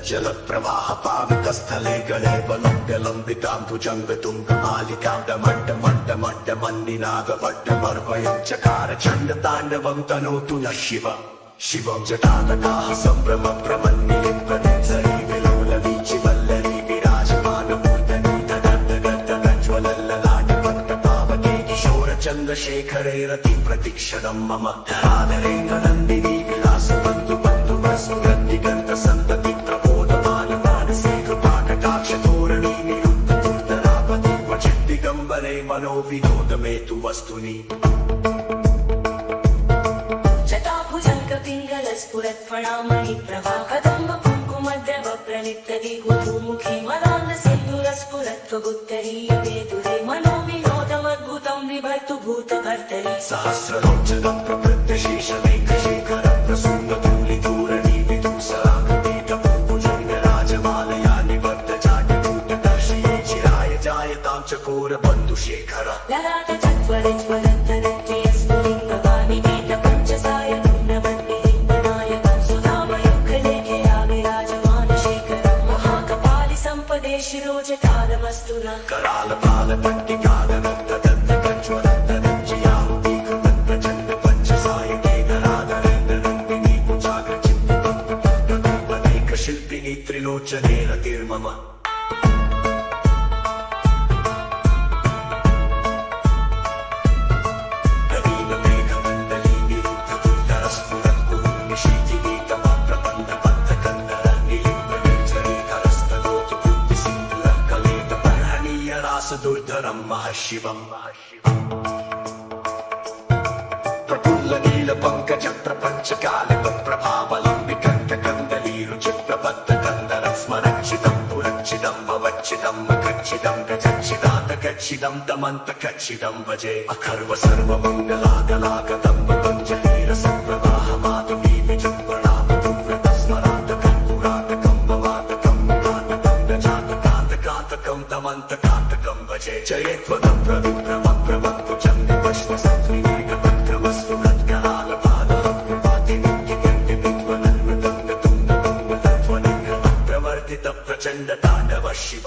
जलप्रवाह पावितस्थले गलेवलम्ब्यलम्बितां भुजङ्गतुङ्गमालिकां डमड्डमड्डमड्डमन्निनादवड्डमर्वयं चकार चण्डताण्डवं तनोतु नः शिव शिवं जटातकाः सम्भ्रमप्रमन्निलिं प्रदिशरि विलोलवीचि वल्लरी विराजमानमूर्धनि तदर्दगर्दगज्ज्वलल्ललाटपट्टपावके किशोरचन्द्रशेखरे रतिं प्रतीक्षणं मम आदरेन्द्रनन्दिनी विलासबन्धु बन्धुवसुगन्धिगन्धसन्तति प्रबोधमान मानसे कृपाकटाक्षधोरणी निरुद्धदुर्धरापति क्वचिद्दिगम्बरे मनोविनोद मे तु वस्तुनि स्फुरत्फणामणिप्रभाकदम्ब कुङ्कुमद्रव प्रणितदिगुरुमुखी मदान्दसिन्धुरस्फुरत्वगुत्तरीयवेदुरे मनोविनोदमद्भुतं विभर्तु भूतभर्तरि सहस्रलोचनं प्रवृद्धशीर्षमेघशेखरं प्रसून्दधूलिधूरणि विदुःसराकृतीतपूर्वजङ्गराजमालया निवर्तजाट्यकूटदर्शये चिराय जायतां चकोरबन्धुशेखर ललाटचत्वरज्वलन्तरत्रियस्फुलिङ्गवानि वेदपञ्चसाय शिरोजटालमस्तु न करालपालपट्टिकादनन्ददन्तगज्ज्वलन्तरञ्जयाहुतीकृतं प्रचण्ड पञ्चसायकेतरादरेन्द्रनन्दिनी पुजाग्रचित्तिपङ्कशिल्पिनी त्रिलोचने रतिर्मम दुर्धरं महशिवं प्रफुल्लनीलपङ्कजप्रपञ्चकालवत्प्रभावलम्बिकण्ठकन्दलीरुचिप्रबद्धकन्दरं स्मरक्षितं पुरक्षितं भवच्छितं मखच्छितं गजच्छिदान्तकच्छिदं दमन्तकच्छिदं भजे अखर्व सर्वमङ्गलागलागतं पतञ्जलिरसप्रवाहमातुमी विजृम्भणामधुव्रतस्मरान्तकं पुरातकं मुखातकं गजातकान्तकान्तकं दमन्तकान्तकं भजे जयेत्वदं प्रविप्रमप्रवक्तु चण्डिपश्वसत्त्रिगपत्रवस्फुरत्करालपादप्रवर्तित प्रचण्डताण्डव शिव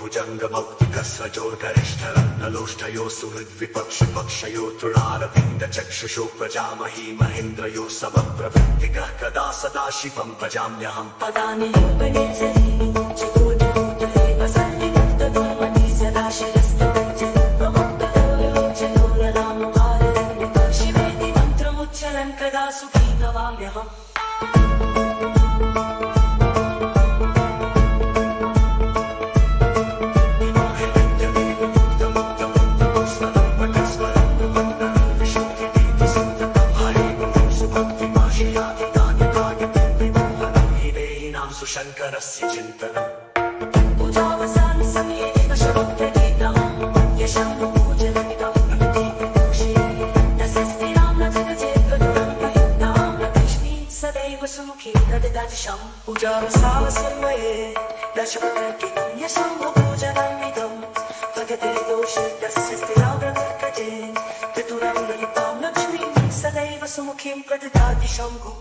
भुजङ्गमौक्तिकस्रजोर्गरिष्ठरत्नलोष्ठयो सुहृद्विपक्षिपक्षयो तृणारविन्दचक्षुषो प्रजामही महेन्द्रयो समप्रवृत्तिकः कदा सदा शिवं भजाम्यहम् पदानि लोपनिर्झरीनि चकोरदूतले वसन्निमुक्तदुर्मति सदा शिरस्तदज्जलोपमुक्तलोचनोररामभारदण्डित शिवेति मन्त्रमुच्चरन् कदा सुखी भवाम्यहम् शङ्करस्य चिन्तनम् पूजावसान समये शिवप्रतीतं यशं पूजनमिदं तस्यस्तिरां न जगजेत्कदुरं प्रयुक्तां लक्ष्मी सदैव सुमुखी तददादिशं पूजावसान समये दशप्रतीतं यशं पूजनमिदं भगते दोषे तस्य स्थिरां प्रकटे चतुरं ललितां लक्ष्मी सदैव सुमुखीं प्रददाति शम्भु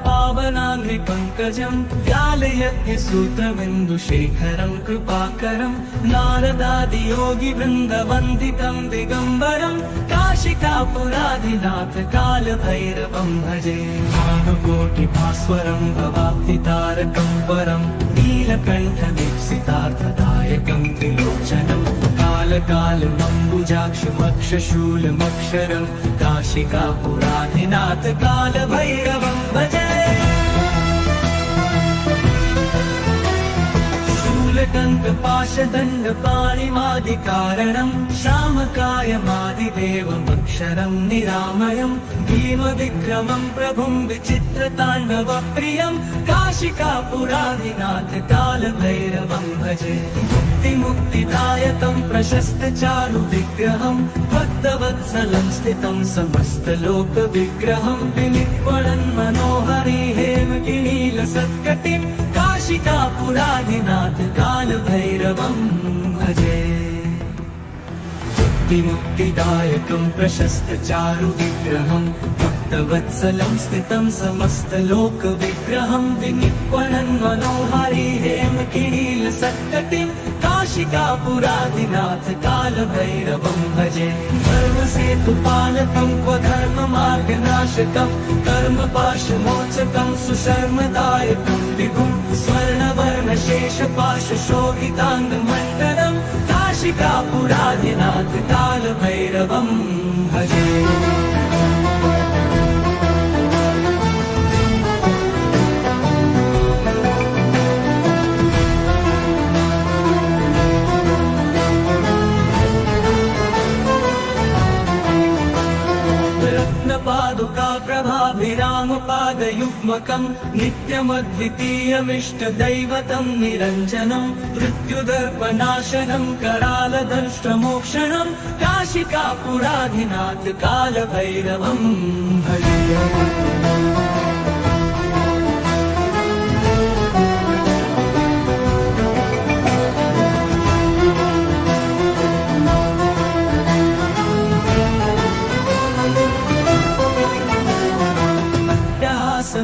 पावनाङ्घ्रिपङ्कजं व्यालयत्यसूत्रबिन्दुशेखरं कृपाकरं नारदादियोगिवृन्दवन्दितं दिगम्बरं काशिकापुराधिनाथ कालभैरवं भजे भानुकोटिभास्वरं भवाब्धितारकं वरं नीलकण्ठदीप्सितार्थदायकं त्रिलोचनं कालकालमम्बुजाक्षमक्षशूलमक्षरं काशिकापुराधिनाथ कालभैरवं भजे कङ्कपाशदण्डपाणिमादिकारणम् श्यामकायमादिदेवमक्षरम् निरामयम् भीमविक्रमम् प्रभुम् विचित्रताण्डवप्रियम् काशिकापुराधिनाथ कालभैरवम् भजे मुक्तिदायकम् प्रशस्तचारु विग्रहम् भक्तवत्सलम् स्थितम् समस्तलोकविग्रहम् विनिक्वणन् मनोहरी हेमकिनीलसत्कटिम् काशिकापुराधिनाथ कालभैरवम् भजे मुक्तिदायकम् प्रशस्तचारु विग्रहम् भक्तवत्सलम् स्थितम् समस्तलोकविग्रहम् विनिक्वणन् मनोहरी हेमकिनीलसत्कटिम् काशिकापुराधिनाथ कालभैरवम् भजे धर्मसेतुपालकम् क्व धर्ममार्गनाशकम् कर्मपाशमोचकम् सुशर्मदायकम् विभुम् स्वर्णवर्णशेषपाशशोभिताङ्गमण्डलम् काशिकापुराधिनाथ कालभैरवम् भजे पादुका प्रभाभिरामपादयुग्मकम् नित्यमद्वितीयमिष्टदैवतम् निरञ्जनम् मृत्युदर्पनाशनम् करालदंष्ट्रमोक्षणम् काशिकापुराधिनाथ कालभैरवम् भजे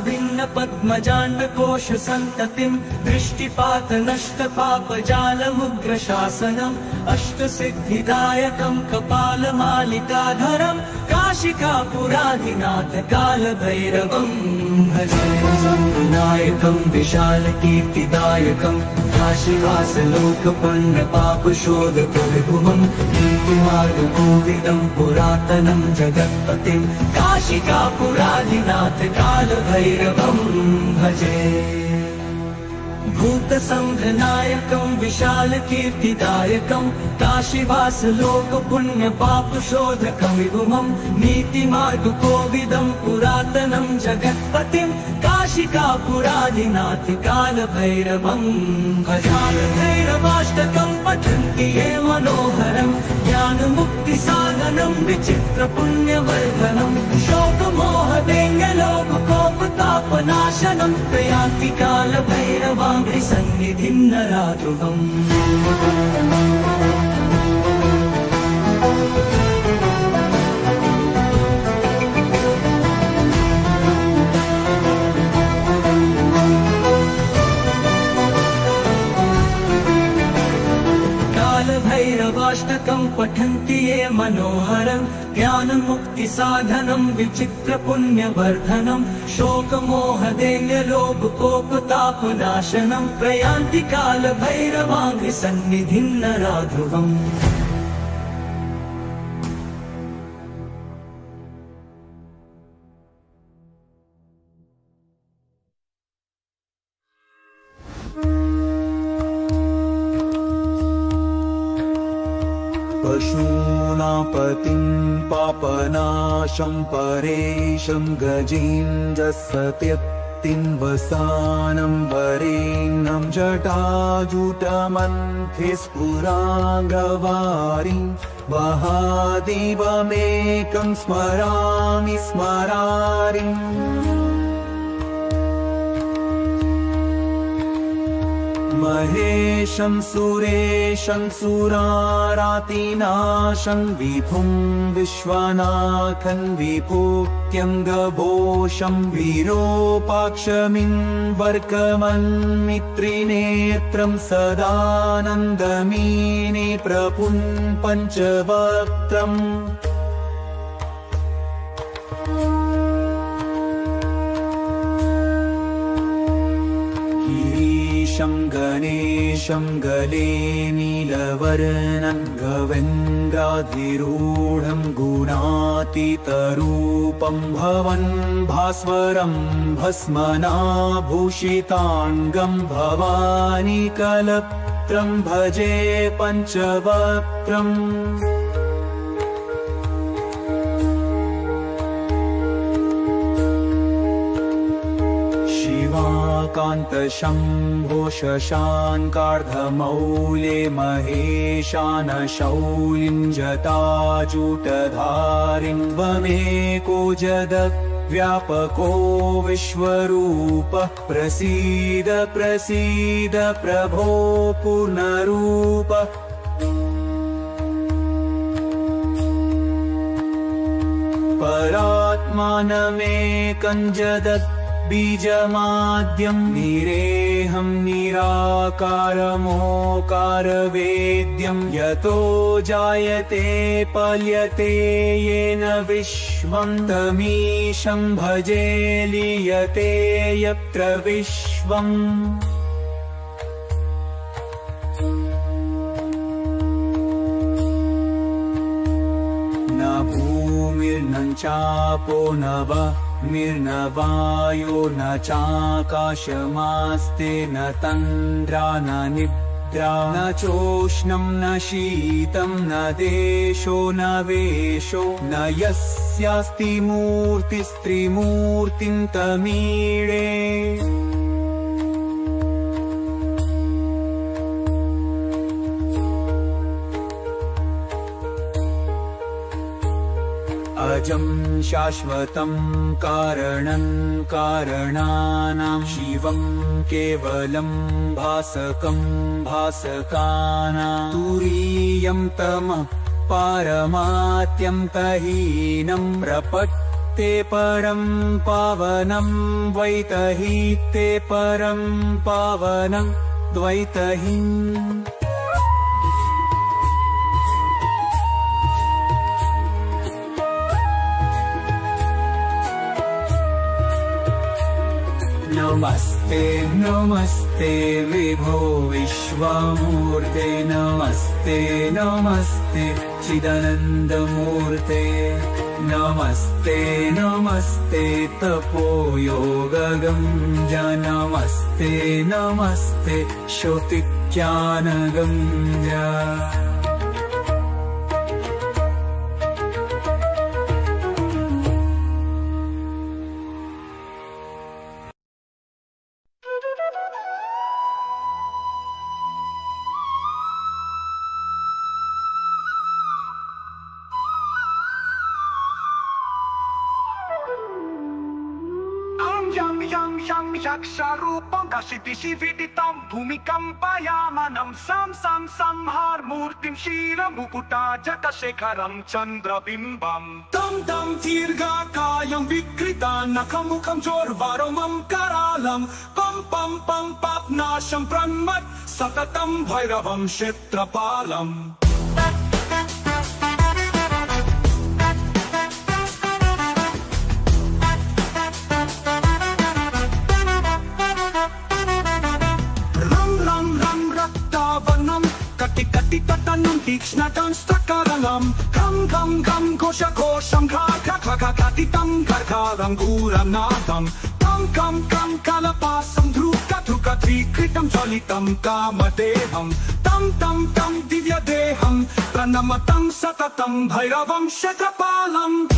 भिन्न पद्मजाण्डकोश सन्ततिम् दृष्टिपात नष्ट पापजालमुग्रशासनम् अष्टसिद्धिदायकम् कपालमालिकाधरम् काशिकापुराधिनाथ कालभैरवम् भजे नायकम् विशालकीर्तिदायकम् काशिवासलोकपन्नपापशोधकविभुवम् नीतिमार्गकोविदम् पुरातनम् जगत्पतिम् काशिकापुराधिनाथ कालभैरवम् भजे भूतसंघनायकम् विशालकीर्तिदायकम् काशिवासलोकपुण्यपापशोधकम् विभुवम् नीतिमार्गकोविदम् पुरातनम् जगत्पतिम् काशिकापुराधिनाथ कालभैरवम् भजालभैरवाष्टकम् पठन्ति ये मनोहरम् ज्ञानमुक्तिसाधनम् विचित्रपुण्यवर्धनम् शोकमोहदेङ्गलोककोपतापनाशनम् प्रयान्ति कालभैरवाङ्घ्रि सन्निधिम् नराध्रुवम् भैरवाष्टकम् पठन्ति ये मनोहरम् ज्ञानमुक्तिसाधनम् विचित्रपुण्यवर्धनम् शोकमोहदैन्यलोभकोपतापनाशनम् प्रयान्ति कालभैरवाङ्घ्रि सन्निधिम् नराध्रुवम् पशूनापतिम् पापनाशम् परेशम् गजेन्द्रसत्यक्तिम् वसानम् वरेण्यम् जटाजुटमन्थे स्फुराङ्गवारिम् महादेवमेकम् स्मरामि स्मरारिम् महेशं सुरेशं सुरारातिनाशं विभुं विश्वनाथं विभूत्यङ्गभूषं विरूपाक्षमिन्वर्कमन्मित्रिनेत्रं सदानन्दमीने प्रपुन् पञ्चवक्त्रम् गणेशं गले नीलवर्णं गवेन्द्राधिरूढं गुणातीतरूपं भवन् भास्वरं भस्मनाभूषिताङ्गं भवानी पञ्चवक्त्रं भजे पञ्चवक्त्रम् शिवाकान्तशम्भो शशाङ्कार्धमौले महेशान शौलिं जटाजूटधारिं त्वमेको जगद्व्यापको विश्वरूपः प्रसीद प्रसीद प्रभो पूर्णरूप परात्मानमेकं जगत् बीजमाद्यं निरेहं निराकारमोकारवेद्यं यतो जायते पल्यते येन विश्वं तमीशं भजे लीयते यत्र विश्वम् न भूमिर्न चापो न मिर्न वायो न चाकाशमास्ते न तन्द्रा न निद्रा न चोष्णं न शीतं न देशो न वेशो न यस्यास्ति मूर्तिस्त्रिमूर्तिं तमीळे अजं शाश्वतं कारणं कारणानां शिवं केवलं भासकं भासकानां तुरीयं तमः पारमात्यं तहीनं प्रपत्ते परं पावनं द्वैतहीते परं पावनं द्वैतहीम् नमस्ते नमस्ते विभो विश्वमूर्ते नमस्ते नमस्ते चिदानन्दमूर्ते नमस्ते नमस्ते तपोयोगगंज नमस्ते नमस्ते श्रुतिज्ञानगंज Shaksharupam Kashitividitam Bhumikampayamanam Sam Samharmurtim Shira Mukuta Jatasekaram Chandrabimbam Tam Tam Tirgakayam Vikrita Nakamukam Jorvaromam Karalam Pam Pam Pam Papnasham Pranmat Satatam Bhairavam Kshetrapalam Kati tatanam tikshnatam stakaranam Kam kam kam kosha kosham Kaka kaka katitam karkaram guranadam Kam kam kam kalapasam Dhruka dhruka trikritam jalitam kamadeham Tam tam tam divya deham Pranamatam satatam bhairavam kshetrapalam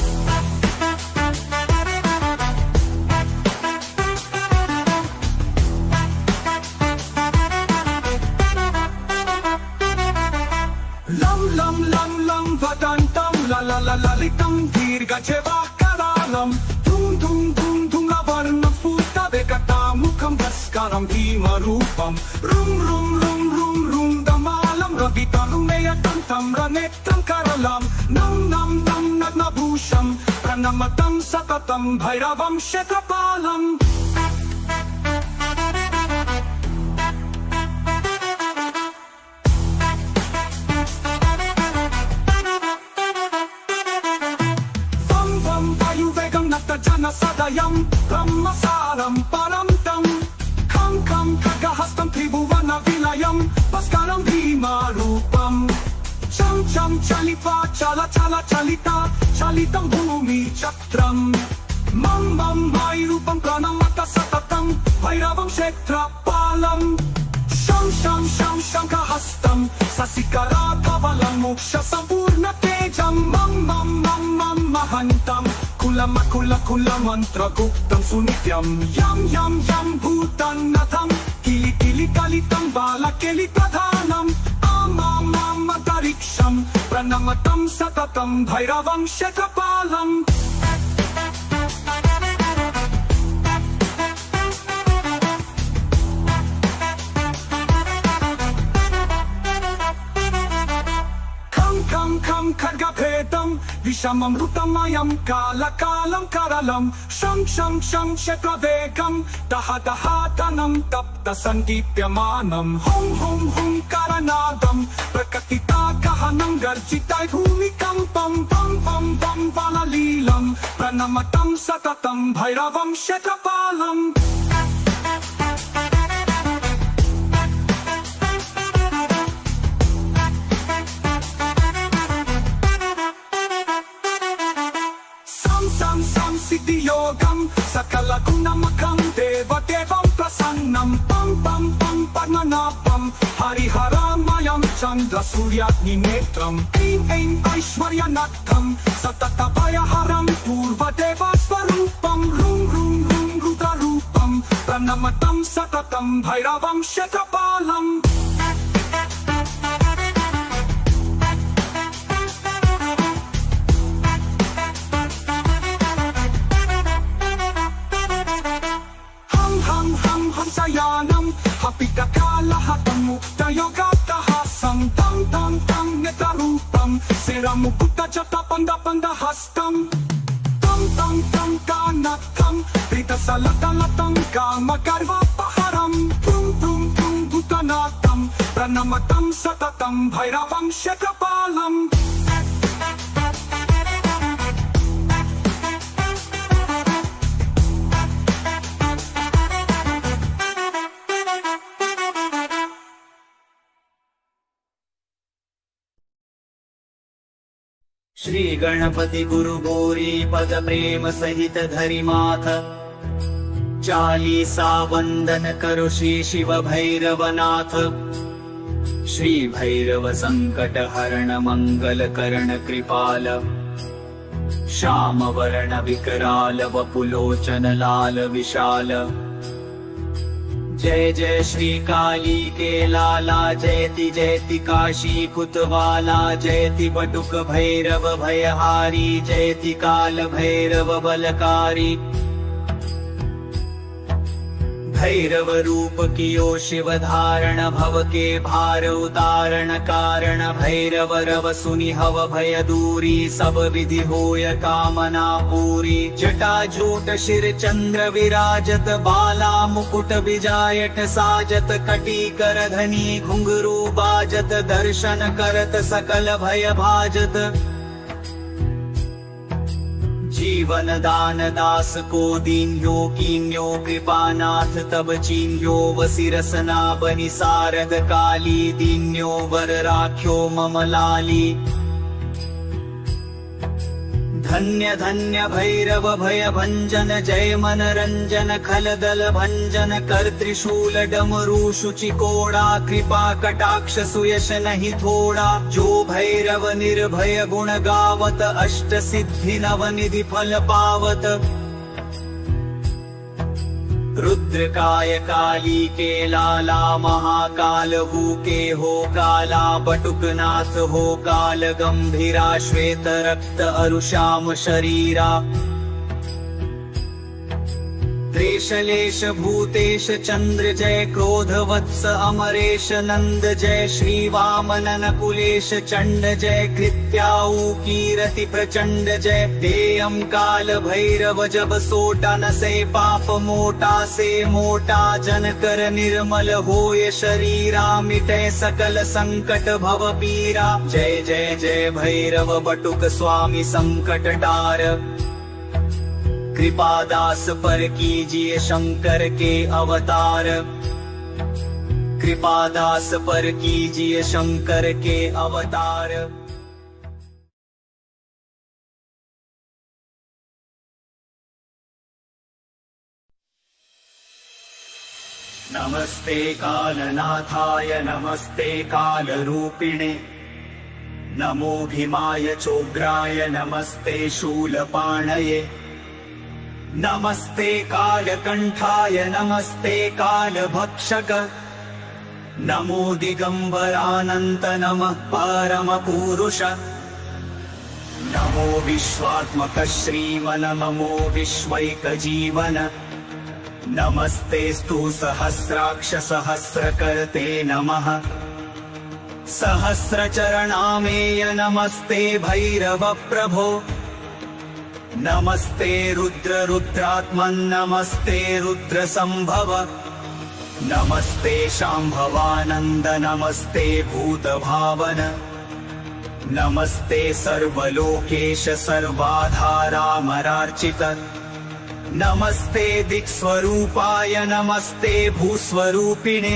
Vadantam la la la lalitam dirga chevakaralam Tum tum tum tum lavarnam sputa vekatamukam vaskaram bhimarupam Rum rum rum rum rum damalam ravitanumeyam tam ranetram karalam Nam nam nam nadnabhusham pranamatam satatam bhairavam kshetrapalam Jana sadayam brahmasaram paramtam Kam kam kagahastam tribhuvana vilayam Paskaram bhimarupam Cham cham chalipa chala chala chalita Chalitam bhumi chatram Mam mam vairupam pranamata satatam Bhairavam kshetrapalam Sham sham sham sham नासिकरा कवलं मोक्ष संपूर्ण तेजं मम मम मम मम महन्तं कुल मंत्र गुप्तं सुनित्यं यम यम यम भूतन्नथं किलि किलि कलितं बालकेलि प्रधानम् आमाम् अन्तरिक्षं प्रणमतं सततं भैरवं शतपालम् खं खड्गभेदं विषममृतमयं कालकालं करलं शं शं शं शक्रवेगं दह दहातनं तप्तसन्दीप्यमानं हुं हुं हुं करनादं प्रकटिता गहनं गर्जितै भूमिकम्पं वं वं वं वललीलं प्रणमतं सततं भैरवं शतपालम् सिद्धियोगं सकलगुणमखं देवदेवं प्रसन्नं पं पं पं पद्मनाभं हरिहरमयं चन्द्रसूर्याग्निनेत्रम् ऐं ऐं ऐश्वर्यनक्तं सततभयहरं पूर्वदेवस्वरूपं रुं रुं रुं रुद्ररूपं प्रणमतं सततं भैरवं शतपालम् हंसयानं हपितकालहतं मुक्तयोगाट्टहासं तं तं तं नेत्ररूपं शिरमुकुटजटपन्दपन्दहस्तं तं तं तं कानकं प्रीतसलतलतं कामगर्वापहरं पुं पुं पुं भूतनाथं प्रणमतं सततं भैरवं शतपालम् श्री गणपति गुरु गौरी पद प्रेम सहित धरि माथ चालीसा वंदन करो श्री शिव भैरवनाथ। श्री भैरव संकट हरण मंगल करण कृपाल श्याम वर्ण विकराल वपुलोचन लाल विशाल। जय जय श्री काली के लाला जयति जयति काशी कुतवाला जयति बटुक भैरव भयहारी जयति काल भैरव बलकारी। भैरव रूप कियो शिव धारण भव के भार उतारण कारण भैरव रव सुनि हव भय दूरी सब विधि होय कामना पूरी। जटा झूट शिर चंद्र विराजत बाला मुकुट विजायट साजत कटी कर धनी घुंघरू बाजत दर्शन करत सकल भय भाजत। जीवन दान दास को दीन्यो कीन्यो कृपानाथ तब चीन्यो वसी रसना बनि सारद काली दीन्यो वर राख्यो मम लाली। धन्य धन्य भैरव भय भंजन जय मन रंजन खलदल भंजन कर त्रिशूल डमरू शुचि कोड़ा कृपा कटाक्ष सुयश नहीं थोड़ा। जो भैरव निर्भय गुण गावत अष्ट सिद्धि नव निधि फल पावत। रुद्रकाय काली के लाला महाकाल हु के हो काला बटुकनाथ हो काल गंभीरा श्वेत रक्त अरुश्याम शरीरा। त्रेशलेश भूतेश चंद्र जय क्रोध वत्स अमरेश नंद जय श्री वामनन कुलेश चंड जय कृत्याऊ कीरति प्रचंड जय। देयम काल भैरव जब सोटा न से पाप मोटा से मोटा जन कर निर्मल होय शरीरा मिटे सकल संकट भव पीरा। जय जय जय भैरव बटुक स्वामी संकट टार कृपादास पर कीजिए शंकर के अवतार। कृपादास पर कीजिए शंकर के अवतार। नमस्ते कालनाथाय नमस्ते कालरूपिणे नमो भीमाय चोग्राय नमस्ते शूलपाणये नमस्ते कालकण्ठाय नमस्ते कालभक्षक नमो दिगम्बरानन्त नमः परमपुरुष नमो विश्वात्मक श्रीमन नमो विश्वैकजीवन नमस्तेस्तु सहस्राक्ष सहस्रकर्ते नमः सहस्रचरणामेय नमस्ते भैरव प्रभो नमस्ते रुद्र रुद्रात्मन् नमस्ते रुद्र संभव नमस्ते शाम्भवानन्द नमस्ते भूतभावन नमस्ते सर्वलोकेश सर्वाधारामरार्चित नमस्ते दिक्स्वरूपाय नमस्ते भूस्वरूपिणे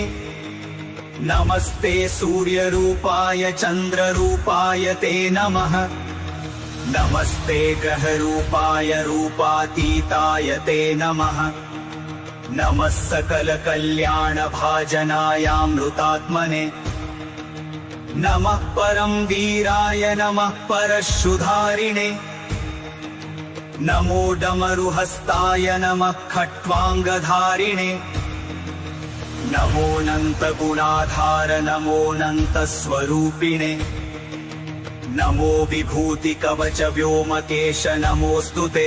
नमस्ते सूर्यरूपाय चन्द्ररूपाय ते नमः नमस्ते ग्रहरूपाय रूपातीताय ते नमः नमः सकलकल्याणभाजनायामृतात्मने नमः परम वीराय नमः परशुधारिणे नमो डमरुहस्ताय नमः खट्वाङ्गधारिणे नमोऽनन्तगुणाधार नमोऽनन्तस्वरूपिणे नमो विभूतिकवच व्योमकेश नमोऽस्तु ते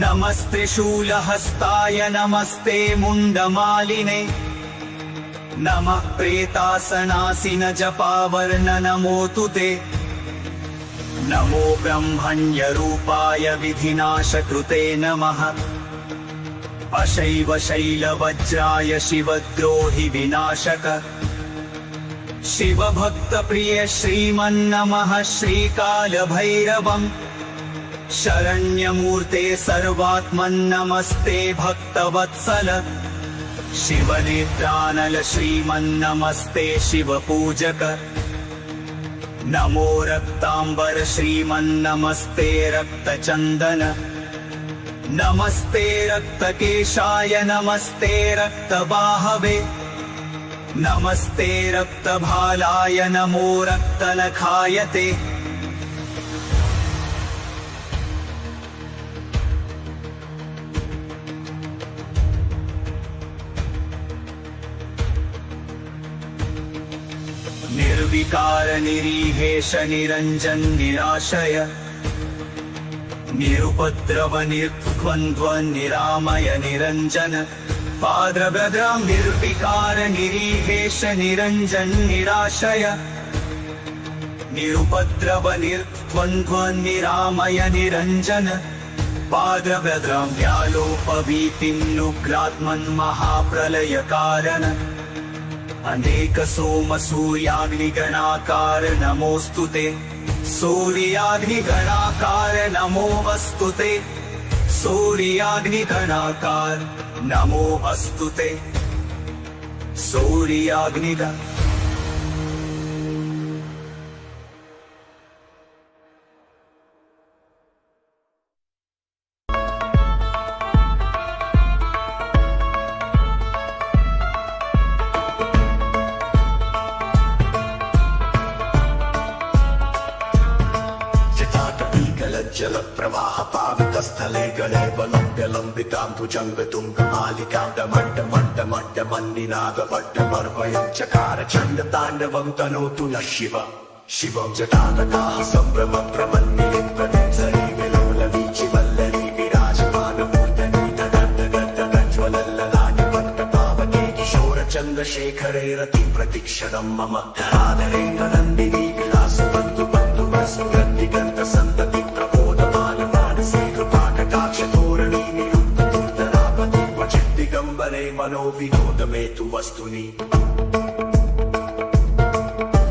नमस्त्रिशूलहस्ताय नमस्ते मुण्डमालिने नमः प्रेतासनासिन जपावर्ण नमोऽस्तु ते नमो ब्रह्मण्यरूपाय विधिनाशकृते नमः अशैव शैलवज्राय शिवद्रोहि विनाशक शिवभक्तप्रिय श्रीमन्नमः श्रीकालभैरवम् शरण्यमूर्ते सर्वात्मन्नमस्ते भक्तवत्सल शिवनेत्रानल श्रीमन्नमस्ते शिवपूजक नमो रक्तांबर श्रीमन्नमस्ते रक्तचन्दन नमस्ते रक्तकेशाय नमस्ते रक्तबाहवे नमस्ते रक्तभालाय नमो रक्तनखाय ते निर्विकार निरीहेश निरंजन निराशय निरुपद्रव निर्द्वन्द्व निरामय निरंजन पाद्रभद्रां निर्विकार निरीहेश निरंजन निराशय निरुपद्रव निर्द्वन्द्व निरामय निरंजन पाद्रभद्रां व्यालोपवीतिं नुग्रात्मन् महाप्रलय कारण अनेक सोम सूर्याग्निगणाकार नमोऽस्तु ते सूर्याग्निगणाकार नमोऽस्तु ते सूर्याग्निगणाकार नमोऽस्तु ते सूर्याग्निगण जल प्रवाह पावितस्थले गणे वलम्ब्यलम्बितां भुजङ्गतुङ्गमालिकां डमड्डमड्डमड्डमन्निनादपड्डमर्वयं चकार चण्डताण्डवं तनोतु नः शिव शिवं जटातकाः सम्भ्रमं प्रमन्निलिम्बनिर्झरी विलोलवीचिवल्लरी विराजमानमूर्धनि तदड्डगड्डगज्ज्वलल्ललाटि पट्टपावके किशोरचन्द्रशेखरे रतिप्रतिक्षणं मम धराधरेण नन्दिनी विलासबन्धु बन्धुवस्तु गन्धिगन्धसन्तति मनो विनोदमे तु वस्तुनि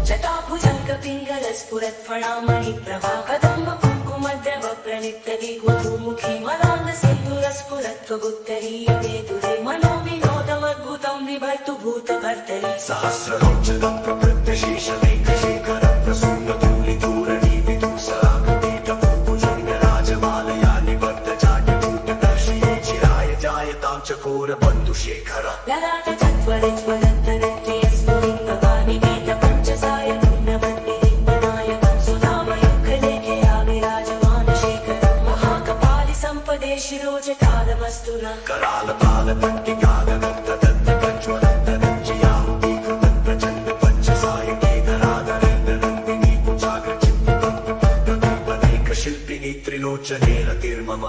जटाभुजङ्ग पिङ्गल स्फुरत्फणामणि प्रभा कदम्ब कुङ्कुमद्रव प्रणितति गुरुमुखी मलान्द सिन्दूरस्फुरत्वगुत्तरीयते दुरे मनो विनोदमद्भुतं विभर्तु भूतभर्तरि सहस्रलोचनं प्रवृत्तशेषमेकशेखर प्रसूनधूलिधूरणि विदुसरागतीतभुजङ्ग राजमालया निवर्तजाड्यभूतदर्शये चिराय जायतां चकोर दूरबन्धुशेखर ललाट चत्वरे ज्वलन्तरन्त्रियस्फुलिङ्गवाणि गीतपञ्चसाय पूर्णवन्दिलिङ्गनायकं सुनामयुगलेखे विराजमानशेखरं महाकपालि सम्पदे शिरोजकालमस्तु न करालपालपट्टिकागदत्तदत्तकज्वलन्तरञ्जयाहुतीकृतं प्रचण्ड पञ्चसायके धराधरेन्द्रनन्दिनी कुचाग्रचित्तपदैकशिल्पिनी त्रिलोचने रतिर्मम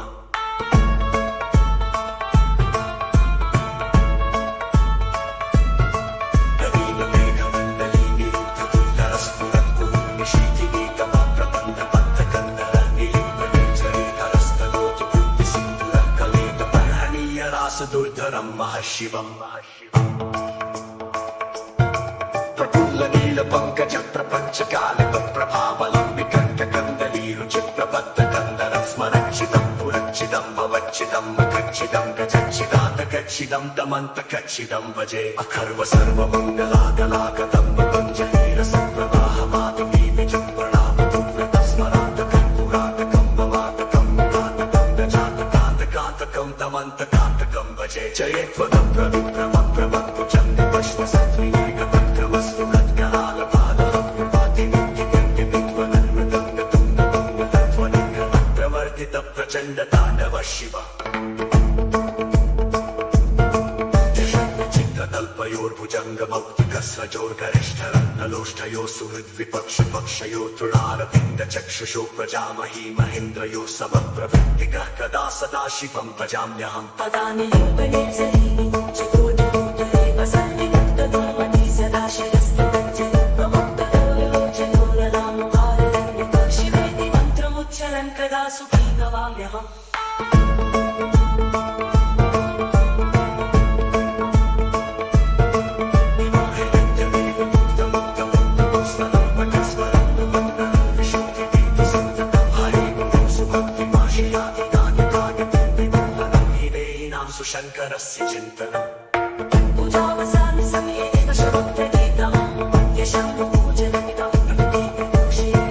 दुर्धरं महर्षिवं प्रफुल्लनीलपङ्कज प्रपञ्चकालिकप्रभावलं विकण्ठकन्दलीरुचिप्रबद्धकन्दरं स्मरक्षितं पुरक्षितं भवच्छितं मखच्छितं गजच्छिदातकच्छिदं दमन्तकच्छिदं भजे अखर्व सर्वमङ्गलागलागतं पञ्चनीरसप्रवाहमातुमी विजृम्भणावतुव्रतं स्मरान्तकं पुरातकं भवातकं कातकं गजातकान्तकान्तकं दमन्तकान्तकं भजे जयत्वदं प्रविक्रमप्रभक्तु चण्डिपश्वसत्त्रिनिगतक्रमस्तु नत्करालपादहं प्रवर्तितप्रचण्डताण्डव शिव चित्रतल्पयोर्भुजङ्गमौक्तिकस्रजोर्गरिष्ठरत्नलोष्ठयो सुहृद्विपक्षपक्षयो तृणारविन्दचक्षुषो प्रजामही महेन्द्रयो समप्रवृत्तिकः कदा सदा शिवं भजाम्यहम् पदानि लिम्पने सलीनि चकोटिमुक्तरे वसन्ति मुक्तदोमनि सदाशयस्तदञ्जलि प्रमुक्तदोलोचनोरलामुहारदण्डित शिवेति मन्त्रमुच्चरन् कदा सुखी भवाम्यहम् शङ्करस्य चिन्तनम् पूजावसानि समये शवप्रतीतं यशम्भुपूजनमिदं प्रतीकदोषेयं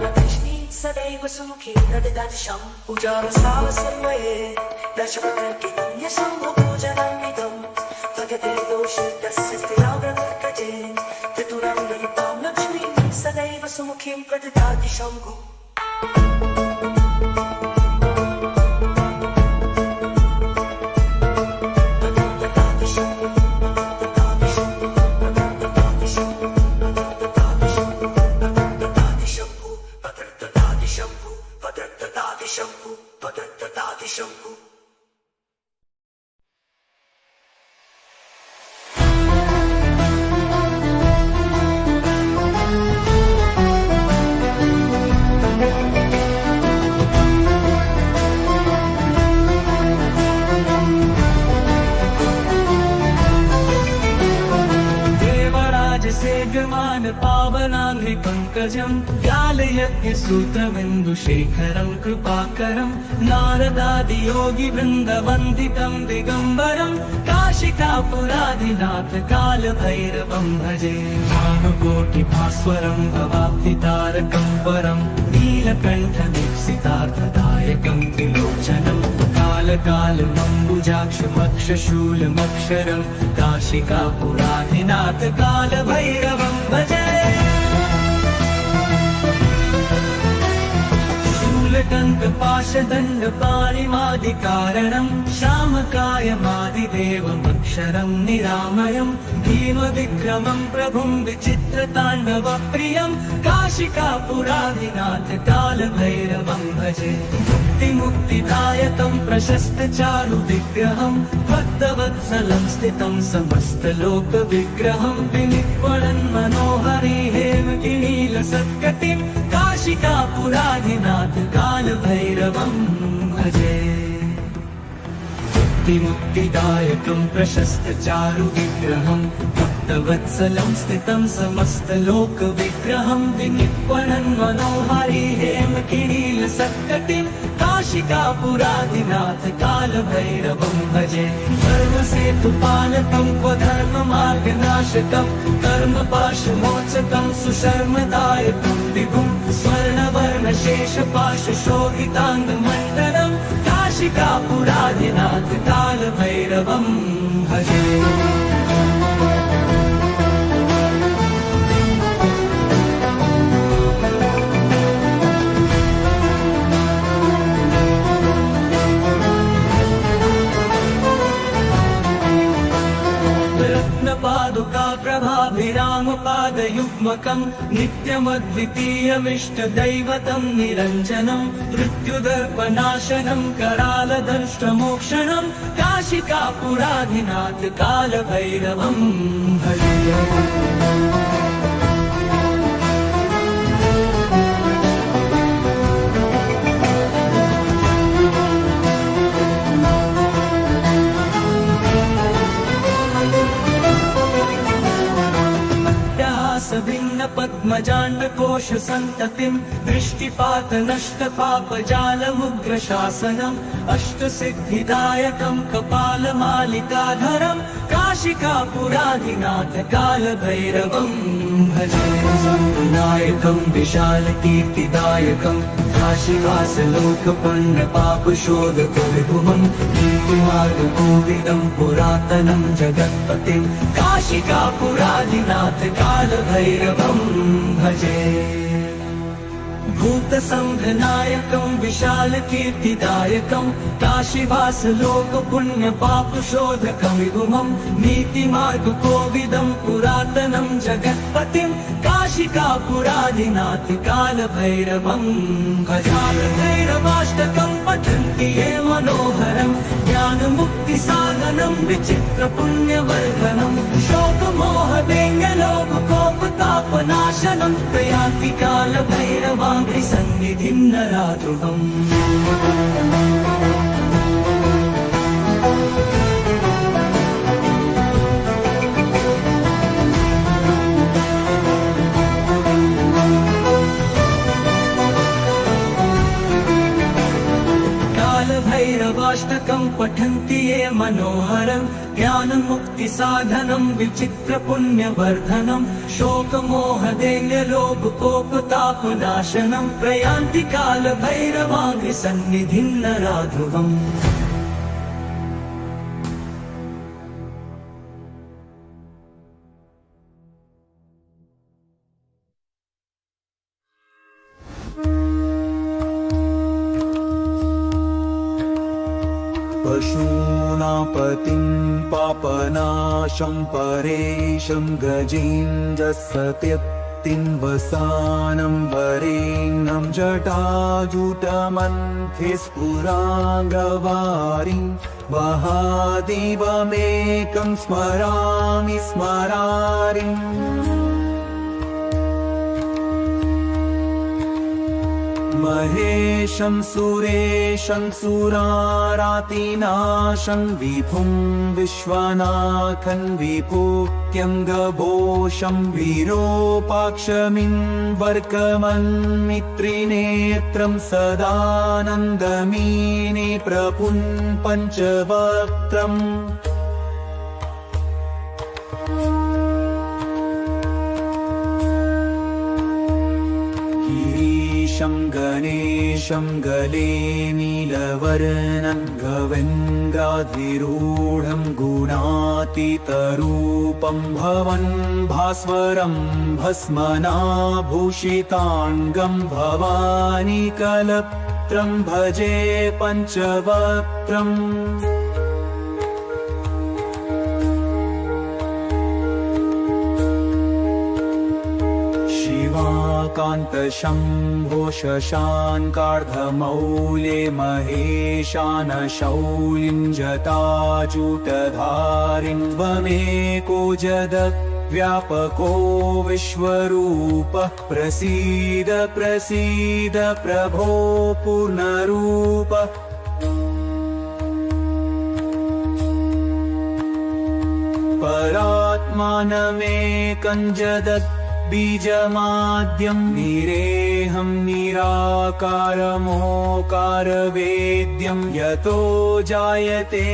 लक्ष्मी सदैव सुमुखी प्रददर्शम् पूजावसावसमये दशप्रतीतं यशम्भुपूजनमिदं भगते दोषे तस्य स्थिराव्रतकजे त्रिपुरां ललितां लक्ष्मीं सदैव सुमुखीं प्रददाति शम्भुः पावनाघ्रिपङ्कजं व्यालयज्ञसूत्रबिन्दुशेखरं कृपाकरं नारदादियोगिवृन्दवन्दितं दिगम्बरं काशिकापुराधिनाथ कालभैरवं भजे भानुकोटिभास्वरं भवाब्धितारकं वरं नीलकण्ठदीप्सितार्थदायकं त्रिलोचनं कालकालमम्बुजाक्षमक्षशूलमक्षरं काशिकापुराधिनाथ कालभैरवं भजे शूलकण्ठपाशदण्डपाणिमादिकारणं श्यामकायमादिदेवमक्षरं निरामयं भीमविक्रमं प्रभुं विचित्रताण्डवप्रियं काशिकापुराधिनाथ कालभैरवं भजे मुक्तिदायकं प्रशस्तचारुविग्रहं भक्तवत्सलं स्थितं समस्तलोकविग्रहं विनिर्वणन्मनोहरी हेमकिनीलसत्कटिं काशिकापुराधिनाथ कालभैरवं भजे मुक्तिदायकं प्रशस्तचारुविग्रहं भक्तवत्सलं स्थितं समस्तलोकविग्रहं विनिर्वणन्मनोहरी हेमकिनीलसत्कटिं काशिकापुराधिनाथ कालभैरवं भजे सर्वसेतुपालकं क्वधर्ममार्गनाशकं कर्मपाशमोचकं सुशर्मदायकं विभुं स्वर्णवर्णशेषपाशशोभिताङ्गमण्डलं काशिकापुराधिनाथ कालभैरवं भजे। रत्नपादुका प्रभाभिरामपादयुग्मकं नित्यमद्वितीयमिष्टदैवतं निरञ्जनं मृत्युदर्पनाशनं करालदंष्ट्रमोक्षणं काशिकापुराधिनाथ कालभैरवं भजे। भिन्न पद्मजाण्डकोश सन्ततिं दृष्टिपात नष्ट पापजालमुग्रशासनम् अष्टसिद्धिदायकं कपालमालिकाधरं काशिकापुराधिनाथ कालभैरवं भजे। नायकं विशालकीर्तिदायकं काशिवासलोकपण्डपापशोधकविभुमं कीर्तिमार्गकोविदं पुरातनं जगत्पतिं काशिकापुराधिनाथ कालभैरवं भजे। भूतसंघनायकं विशालकीर्तिदायकं काशीवासलोकपुण्यपापशोधकं विभुमं नीतिमार्गकोविदं पुरातनं जगत्पतिं काशिकापुराधिनाथ कालभैरवं भजालभैरवाष्टकं पठन्ति ये मनोहरं ज्ञानमुक्तिसाधनं विचित्रपुण्यवर्धनं शोकमोहदैन्यलोभकोपतापनाशनं प्रयान्ति कालभैरवाङ्घ्रिसन्निधिं नराध्रुवम्। कालभैरवाष्टकं पठन्ति ये मनोहरं ज्ञानमुक्तिसाधनं विचित्रपुण्यवर्धनं शोकमोहदैन्यलोभकोपतापनाशनं प्रयान्ति कालभैरवाङ्घ्रिसन्निधिं नराध्रुवम्। पशूनापतिं पापनाशं परेशं गजेन्द्रसत्यक्तिं वसानं वरेण्यं जटाजूटमन्थिस्फुराङ्गवारिं महादेवमेकं स्मरामि स्मरारिम्। महेशं सुरेशं सुरारातिनाशं विभुं विश्वनाथं विभूत्यं गभोषं विरूपाक्षमिन्वर्कमन्मित्रिनेत्रं सदानन्दमीने प्रभुं पञ्चवक्त्रम्। गणेशं गले नीलवर्णं गवेन्द्राधिरूढं गुणातीतरूपं भवन् भास्वरं भस्मनाभूषिताङ्गं भवानी कलत्रं भजे पञ्चवक्त्रम्। कान्तशम्भो शशाङ्कार्धमौले महेशानशौलिं जटाजूटधारिं त्वमेको जगद्व्यापको विश्वरूपः प्रसीद प्रसीद प्रभो पूर्णरूप। परात्मानमेकं जगत् बीजमाद्यं निरेहं निराकारमोकारवेद्यं यतो जायते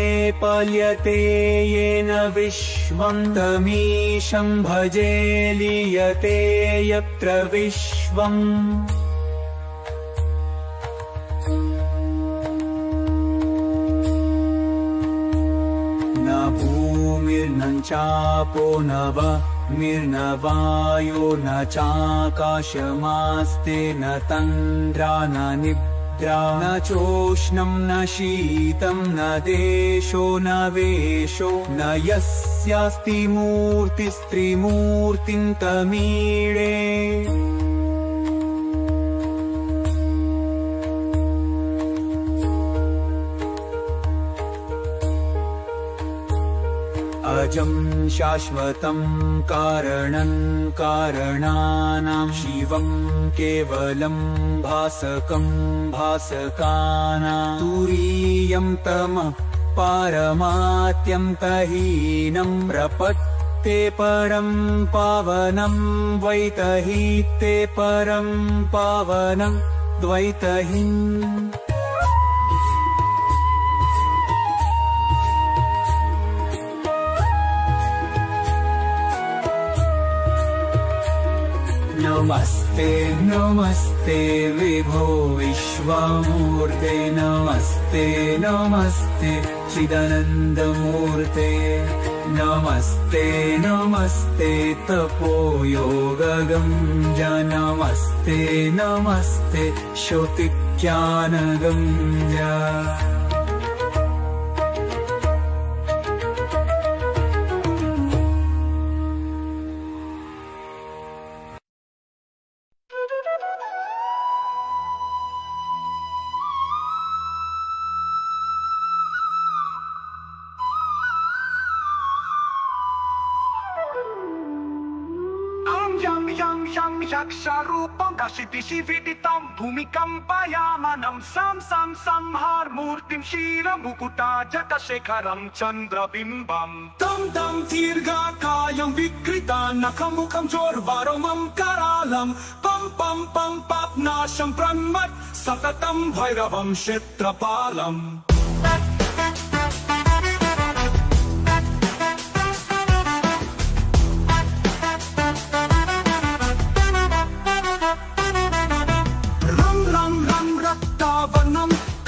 पल्यते येन विश्वं तमीशं भजे लीयते यत्र विश्वम्। चापो नव निर्नवायो न चाकाशमास्ते न तन्द्रा न निद्रा न चोष्णं न शीतं न देशो न वेशो न यस्यास्ति मूर्तिस्त्रिमूर्तिं तमीळे अजं शाश्वतं कारणं कारणानां शिवं केवलं भासकं भासकानां तुरीयं तमः पारमात्यन्तहीनं प्रपत्ते परं पावनं द्वैतहीते परं पावनं द्वैतहीम् नमस्ते नमस्ते विभो विश्वमूर्ते नमस्ते नमस्ते चिदानन्दमूर्ते नमस्ते नमस्ते तपोयोगगम्ज नमस्ते नमस्ते श्रुतिज्ञानगम्ज यक्षरूपं दशिदिशिविदितं भूमिकम्पयामनं सं संहारमूर्तिं क्षीरमुकुटाजटशेखरं चन्द्रबिम्बं तं दीर्घकायं विकृतानखमुखं चोर्वारोमं करालं पं पं पं पाप्नाशं ब्रह्मत् सततं भैरवं क्षेत्रपालम्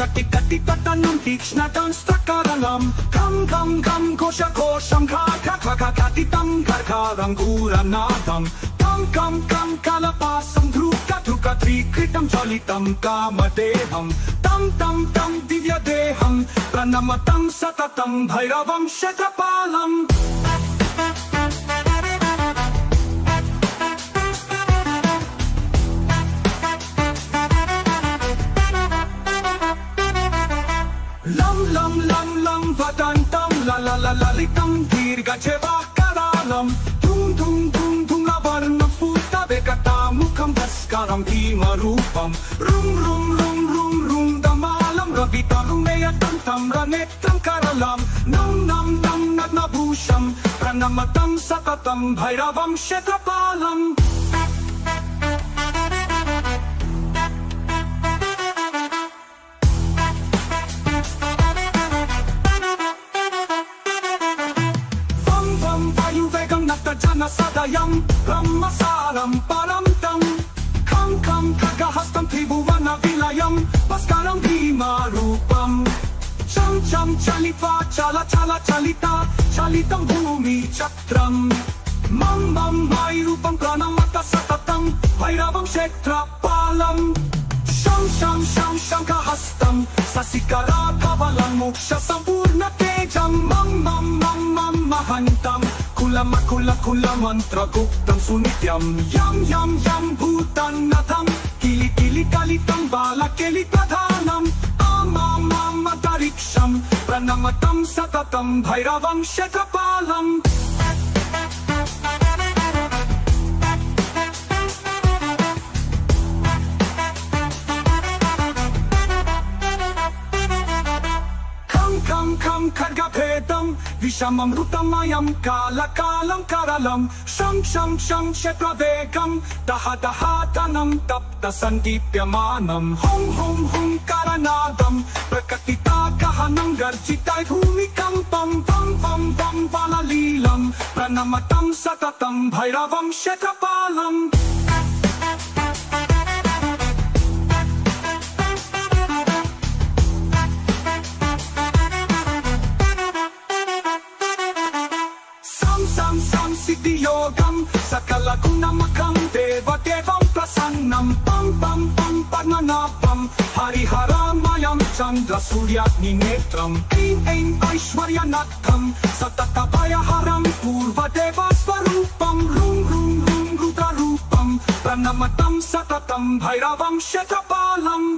कटिकटितटनं तीक्ष्णदंष्ट्रकरणं घं घं घं घोषघोषं घाघघघघटितं घर्घारङ्गूरनादं कं कं कं कलपासं धृकधृकध्रीकृतं ज्वलितं कामदेहं तं तं तं दिव्यदेहं प्रणमतं सततं भैरवं क्षेत्रपालम् लं लं लं वदन्तं ललितं दीर्घजेवाकरालं धुं धुं धुं धुं लवर्णस्फुटवेगतामुखं भस्करं भीमरूपं रुं रुं रुं रुं रुं दमालं रवितरुणेयतं रनेत्रं करलं नं नं नं नग्नभूषं प्रणमतं सततं भैरवं क्षेत्रपालम् जनसदयं ब्रह्मसारं परं तं खं खं खगहस्तं त्रिभुवनविलयं भास्करं भीमरूपं चं चं चलित्वा चल चल चलिता चलितं भूमिचक्रं मं मं मयरूपं प्रणमत सततं भैरवं क्षेत्रपालम् शं शं शं शङ्खहस्तं ससिकराधवलं मोक्षसम्पूर्णतेजं मं मं मं मं महन्तं कुलमन्त्रगुप्तं सुनित्यं यं यं यं भूतन्नथं किलि किलि कलितं बालकेलिप्रधानम् आमामामन्तरिक्षं प्रणमतं सततं भैरवं क्षेत्रपालम् खं खड्गभेदं विषममृतमयं कालकालं करलं शं शं शं क्षेत्रवेगं दह दहातनं तप्तसन्दीप्यमानं हुं हुं हुं करनादं प्रकटितागहनं गर्जितै भूमिकम्पं वं वं वं बाललीलं प्रणमतं सततं भैरवं क्षेत्रपालम् चंद्र सूर्याग्नि नेत्रम ऐं ऐं ऐश्वर्यनाथम सततभयहरं पूर्वदेव स्वरूपम रूं रूं रूं रुद्ररूपम प्रणमतं सततं भैरवं शतपालम्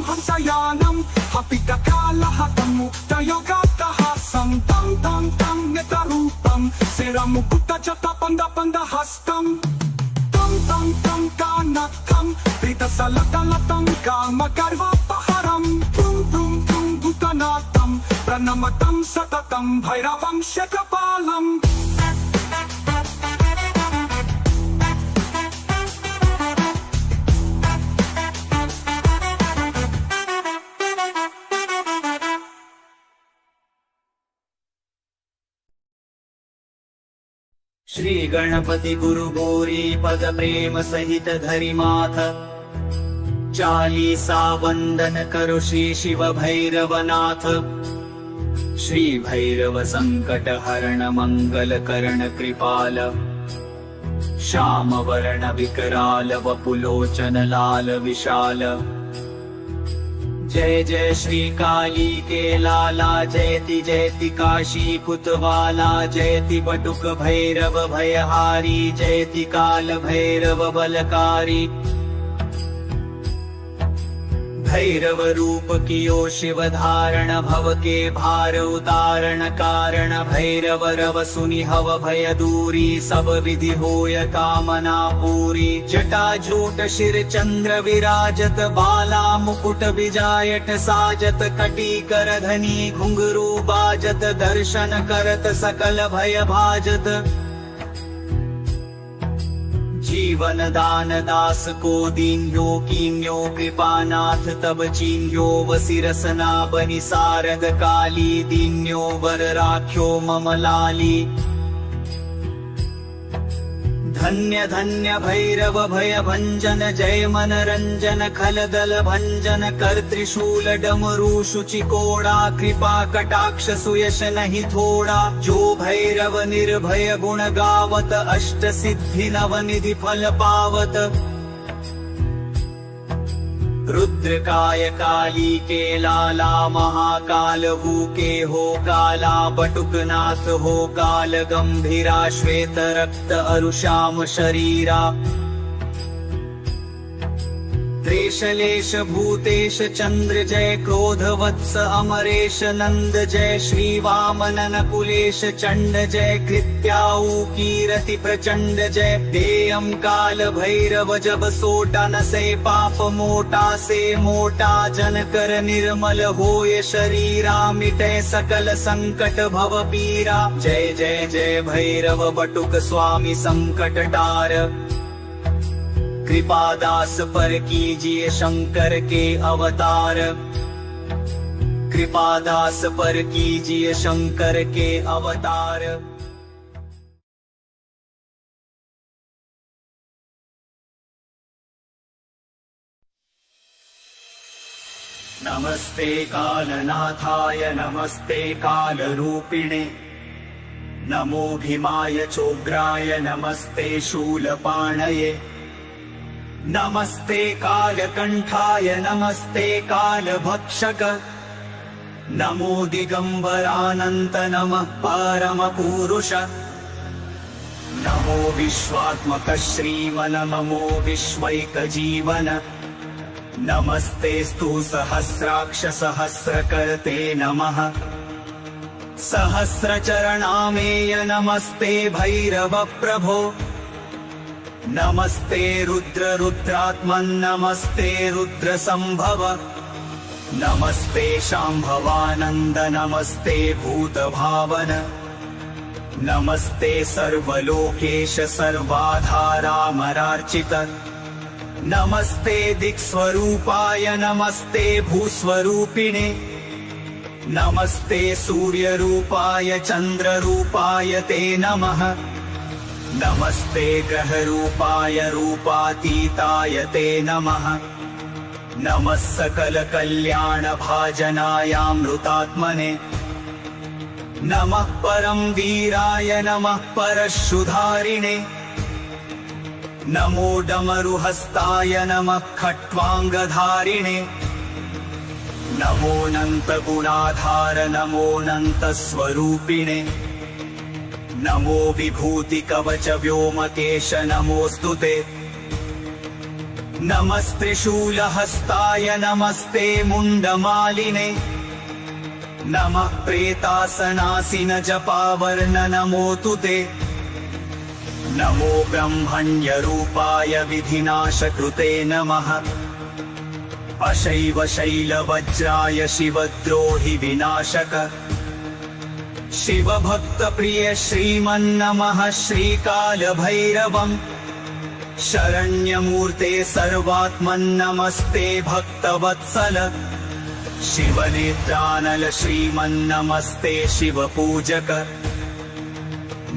हंसयानं हपितकालहतं मुक्तयोगाट्टहासं तं तं तं नेत्ररूपं शिरमुकुटजटपन्दपन्दहस्तं तं तं तं कानकं प्रीतसलतलतं कामगर्वापहरं भ्रूं भ्रूं भ्रूं भूतनाथं प्रणमतं सततं भैरवं शतपालम् श्री गणपति गुरु गौरी पद प्रेम सहित धरि माथ चालीसा वंदन करो श्री शिव भैरवनाथ। श्री भैरव संकट हरण मंगल करण कृपाल श्याम वर्ण विकराल वपुलोचन लाल विशाल। जय जय श्री काली के लाला जयति जयति काशी कुतवाला जयति बटुक भैरव भयहारी जयति काल भैरव बलकारी। भैरव रूप कियो शिव धारण भव के भार उतारण कारण भैरव रव सुनि हव भय दूरी सब विधि होय कामना पूरी। जटा झूट शिर चंद्र विराजत बाला मुकुट विजायट साजत कटी कर धनी घुंघरू बाजत दर्शन करत सकल भय भाजत। जीवन दान दास को दीन्यो कीन्यो कृपानाथ तब चीन्यो वसिरसना बनि सारद काली दीन्यो वर राख्यो मम लाली। धन्य धन्य भैरव भय भंजन जय मन रंजन खल दल भंजन कर त्रिशूल डमरू शुचि कोड़ा कृपा कटाक्ष सुयश नहीं थोड़ा। जो भैरव निर्भय गुण गावत अष्ट सिद्धि नव निधि फल पावत। रुद्रकाय काली के लाला महाकाल हु के हो काला बटुकनाथ हो काल गंभीरा श्वेत रक्त अरुश्याम शरीरा। त्रेशलेश भूतेश चंद्र जय क्रोध वत्स अमरेश नंद जय श्री वामनन कुलेश चंड जय कृत्याऊ कीरति प्रचंड जय। देयम काल भैरव जब सोटा न से पाप मोटा से मोटा जन कर निर्मल होय शरीरा मिटे सकल संकट भव पीरा। जय जय जय भैरव बटुक स्वामी संकट टार कृपादास पर कीजिए शंकर के अवतार। कृपादास पर कीजिए शंकर के अवतार। नमस्ते कालनाथाय नमस्ते कालरूपिणे नमो भीमाय चोग्राय नमस्ते शूलपाणये नमस्ते कालकंठाय नमस्ते कालभक्षक नमो दिगंबरानंत नमः परमपुरुष नमो विश्वात्मक श्रीमन नमो विश्वैकजीवन नमस्तेस्तु सहस्राक्ष सहस्रकर्ते नमः सहस्रचरणामेय नमस्ते भैरव प्रभो नमस्ते रुद्र रुद्रात्मन् नमस्ते रुद्र संभव नमस्ते शांभवानंद नमस्ते भूत भावन नमस्ते सर्वलोकेश सर्वाधारामरार्चित नमस्ते दिक्स्वरूपाय नमस्ते भूस्वरूपिणे नमस्ते सूर्यरूपाय चंद्ररूपाय ते नमः नमस्ते ग्रहरूपाय रूपातीताय ते नमः नमः सकल कल्याण भाजनायामृतात्मने नमः परम वीराय नमः परशुधारिणे नमो डमरुहस्ताय नमः खट्वांगधारिणे नमोऽनंत गुणाधार नमोऽनंत स्वरूपिणे नमो विभूति कवच व्योमकेश नमोस्तुते नमस्ते शूलहस्ताय नमस्ते मुंडमालिने नमः प्रेतासनासिन जपावर्ण नमोतुते नमो ब्रह्मण्यरूपाय विधिनाशकृते नमः अशैव शैलवज्राय शिवद्रोहि विनाशक शिवभक्तप्रिय श्रीमन्नमः श्रीकालभैरवम् शरण्यमूर्ते सर्वात्मन्नमस्ते भक्तवत्सल शिवनेत्रानल श्रीमन्नमस्ते शिवपूजक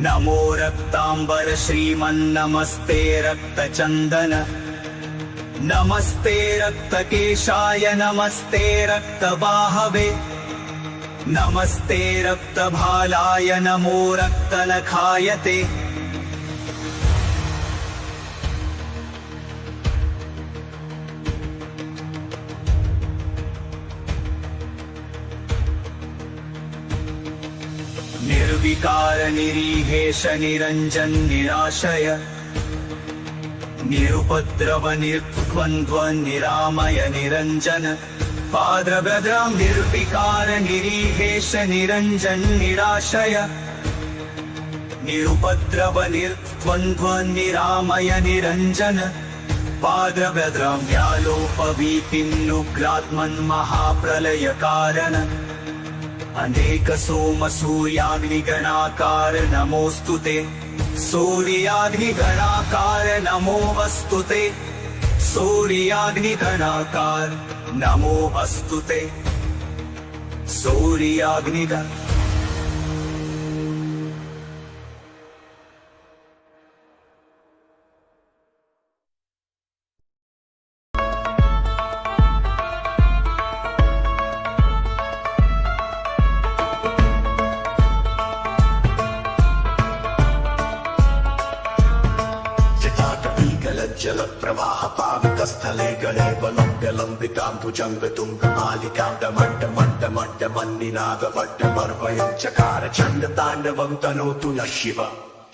नमो रक्तांबर श्रीमन्नमस्ते रक्तचंदन नमस्ते रक्तकेशाय नमस्ते रक्तबाहवे नमस्ते रक्तभालाय नमो रक्तनखायते निर्विकार निरीहेश निरंजन निराशय निरुपद्रव निर्द्वन्द्व निरामय निरंजन पाद्रभद्रां निर्विकार निरीहेश निरंजन निराशय निरुपद्रव निर्द्वन्द्व निरामय निरंजन पाद्रभद्रां व्यालोपवीतिन्नुग्रात्मन् महाप्रलय कारण अनेक सोम सूर्याग्निगणाकार नमोस्तुते सूर्याग्निगणाकार नमो अस्तुते सूर्याग्निगणाकार नमो अस्तुते सूर्याग्निगण जल प्रवाह पावितस्थले गणे वलम्ब्यलम्बितां भुजङ्गतुङ्गमालिकां डमड्डमड्डमड्डमन्निनादवड्डमर्वयं चकार चण्डताण्डवं तनोतु नः शिव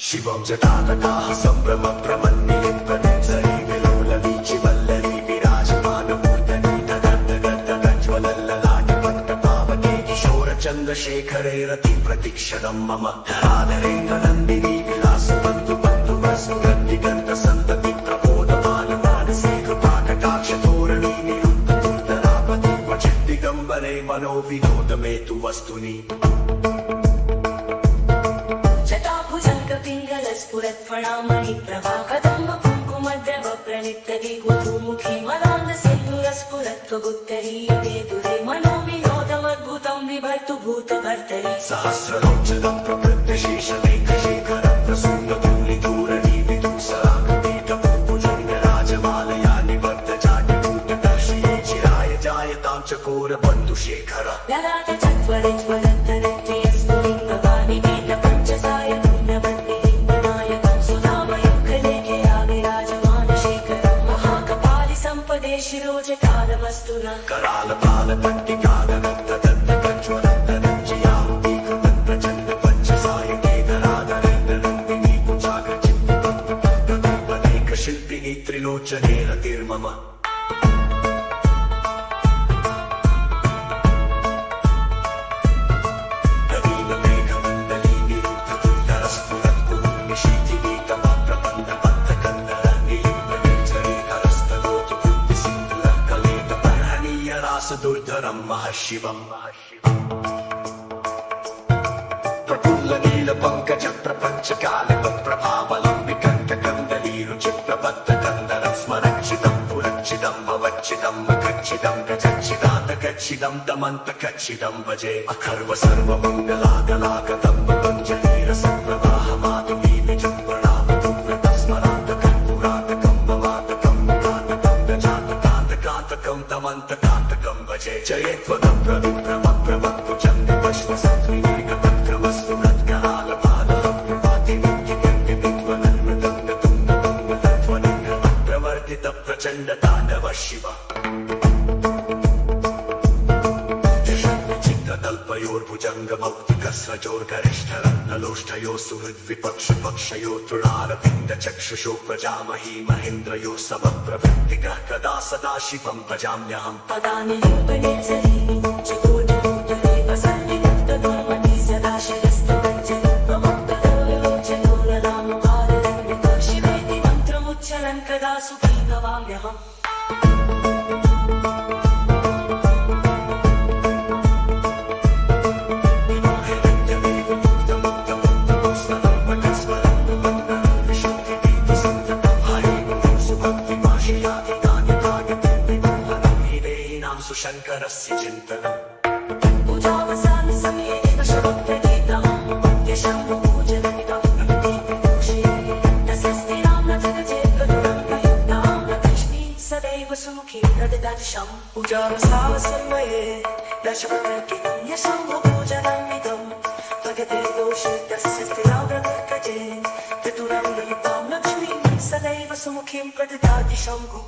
शिवं जटातकाः सम्भ्रमप्रमन्निलिम्पनिर्झरी विलोलवीचिवल्लरी विराजमानमूर्धनि दगद्दगद्दगज्ज्वलल्ललाटपट्टपावके किशोरचन्द्रशेखरे रतिप्रतिक्षणं मम आदरेन्द्रनन्दिनी विलासबन्धु बन्धुवस्तु गन्धिगन्धसन्तति मनो विनोद में तु वस्तुनि जटाभुजङ्ग पिङ्गल स्फुरत्फणामणि प्रभा कदम्ब कुङ्कुमद्रव प्रणितरि गुरुमुखी मदान्ध सिन्धुर स्फुरत्वगुत्तरीय वेदुरे मनो विनोदमद्भुतं विभर्तु भूतभर्तरि सहस्रलोचनं प्रवृत्त शेषमेघशेखरं प्रसूनधूलिधूरणी विदुसरागतीतभुजङ्ग राजमालया निवर्त जाटिकूटदर्शये चिराय जायतां चकोर बन्धुशेखर ललाट चत्वरज्वलद्धरत्रियस्फुलिङ्गवाणि वेद पञ्चसाय पूर्णवन्दिलिङ्गनायकं सुधामयुक्तलेखया विराजमानशेखरं महाकपालि सम्पदे शिरोजटालवस्तुना करालपालपट्टिकागदत्तदत्तगज्ज्वलद्धरञ्जयाहुतीकृतप्रचण्ड पञ्चसायकेतराधरेन्द्रनन्दिनी कुचाग्रचित्तपट्टपट्टपदैकशिल्पिनी त्रिलोचने रतिर्मम दुर्धरं महशिवम् प्रफुल्ल नील पंकज प्रपंच कालवत् प्रभावलं विकण्ठकन्दलीरुचिप्रबद्धकन्दरं स्मरक्षितं पुरक्षितं भवक्षितं मखक्षितं गजक्षिदान्तकक्षितं दमन्तकक्षितं भजे अखर्व सर्वमङ्गलागलागतं पतञ्जलिरसप्रवाहमातुमी विजृम्भणावतुव्रतं स्मरान्तकं पुरातकं ममातकं गजातकान्तकान्तकं दमन्तकान्तकं भजे जयेत्वदं प्रविप्रमप्रमत्तु चन्द्रपश्वसत्रिवेगपत्रम गरिष्ठरत्नलोष्ठयो सुहृद्विपक्षपक्षयो तृणारविन्दचक्षुषो प्रजामही महेन्द्रयो समप्रवृत्तिकः कदा सदा शिवं भजाम्यहम् पदानि रूपणे सरीनि चतुर्दूतले वसन्ति तदोमति सदा शिरस्तदञ्जलिप्रमोक्तलोचनोररामकारदण्डितो शिवेति मन्त्रमुच्चरन् कदा सुखी भवाम्यहम् शङ्करस्य चिन्तनम् पूजावसान समये दशभक्तगीतम् यशम्भुपूजनमिदम् तस्य स्थिरां न जगजेत्कदुरं प्रयुक्तां लक्ष्मीं सदैव सुमुखीं प्रददाशम् पूजावसावसमये दशभक्तगीतं यशम्भुपूजनमिदम् भगते दोषे तस्य स्थिरां प्रदर्कजे चतुरं प्रयुक्तां लक्ष्मीं सदैव सुमुखीं प्रददाति शम्भु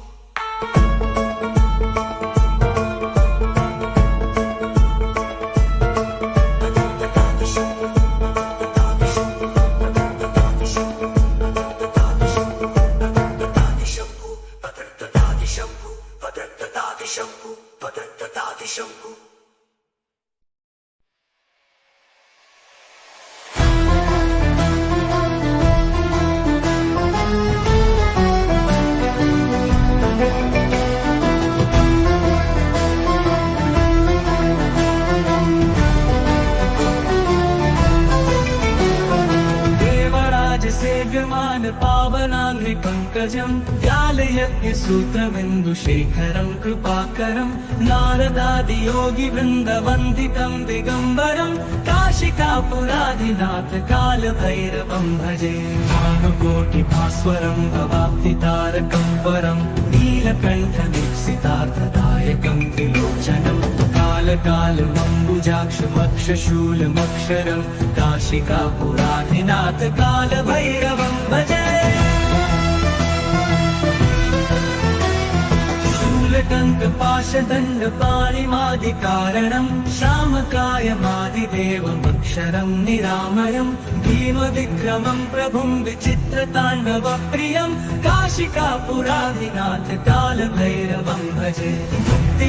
पावनाङ्घ्रिपङ्कजं व्यालयज्ञसूत्रबिन्दुशेखरं कृपाकरं नारदादियोगिवृन्दवन्दितं दिगम्बरं काशिकापुराधिनाथ कालभैरवं भजे भानुकोटिभास्वरं भवाब्धितारकं वरं नीलकण्ठदीप्सितार्थदायकं त्रिलोचनं कालकालमम्बुजाक्षमक्षशूलमक्षरं काशिकापुराधिनाथ कालभैरवं भजे शूलटङ्कपाशदण्डपाणिमादिकारणं श्यामकायमादिदेवमक्षरं निरामयं भीमविक्रमं प्रभुं विचित्रताण्डवप्रियं काशिकापुराधिनाथ कालभैरवं भजे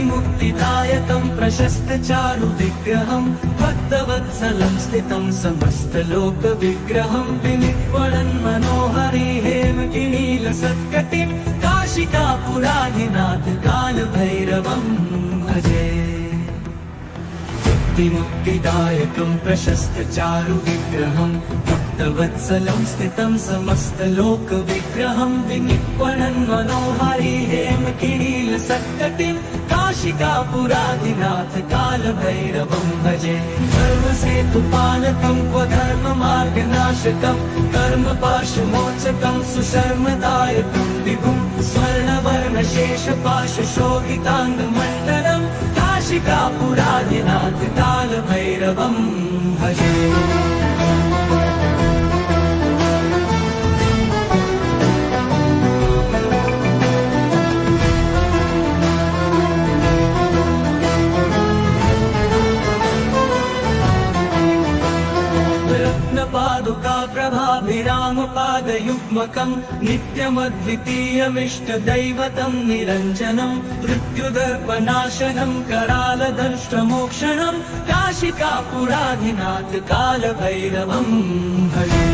मुक्तिदायकं प्रशस्तचारुविग्रहं भक्तवत्सलं स्थितं समस्तलोकविग्रहं विनिक्वणन् मनोहरि हेमकिनीलसत्कटिं काशिकापुराधिनाथ कालभैरवं भजे मुक्तिदायकं प्रशस्तचारुविग्रहं भक्तवत्सलं स्थितं समस्तलोकविग्रहं विनिक्वणन् मनोहरि हेमकिनीलसत्कटिं काशिकापुराधिनाथ कालभैरवं भजे सर्वसेतुपालकं स्वधर्ममार्गनाशकं कर्मपाशमोचकं सुशर्मदायकं विभुं स्वर्णवर्णशेषपाशशोभिताङ्गमण्डलं काशिकापुराधिनाथ कालभैरवं भजे प्रभाभिरामपादयुग्मकं नित्यमद्वितीयमिष्टदैवतं निरञ्जनं मृत्युदर्पनाशनं करालदंष्ट्रमोक्षणं काशिकापुराधिनाथ कालभैरवं भजे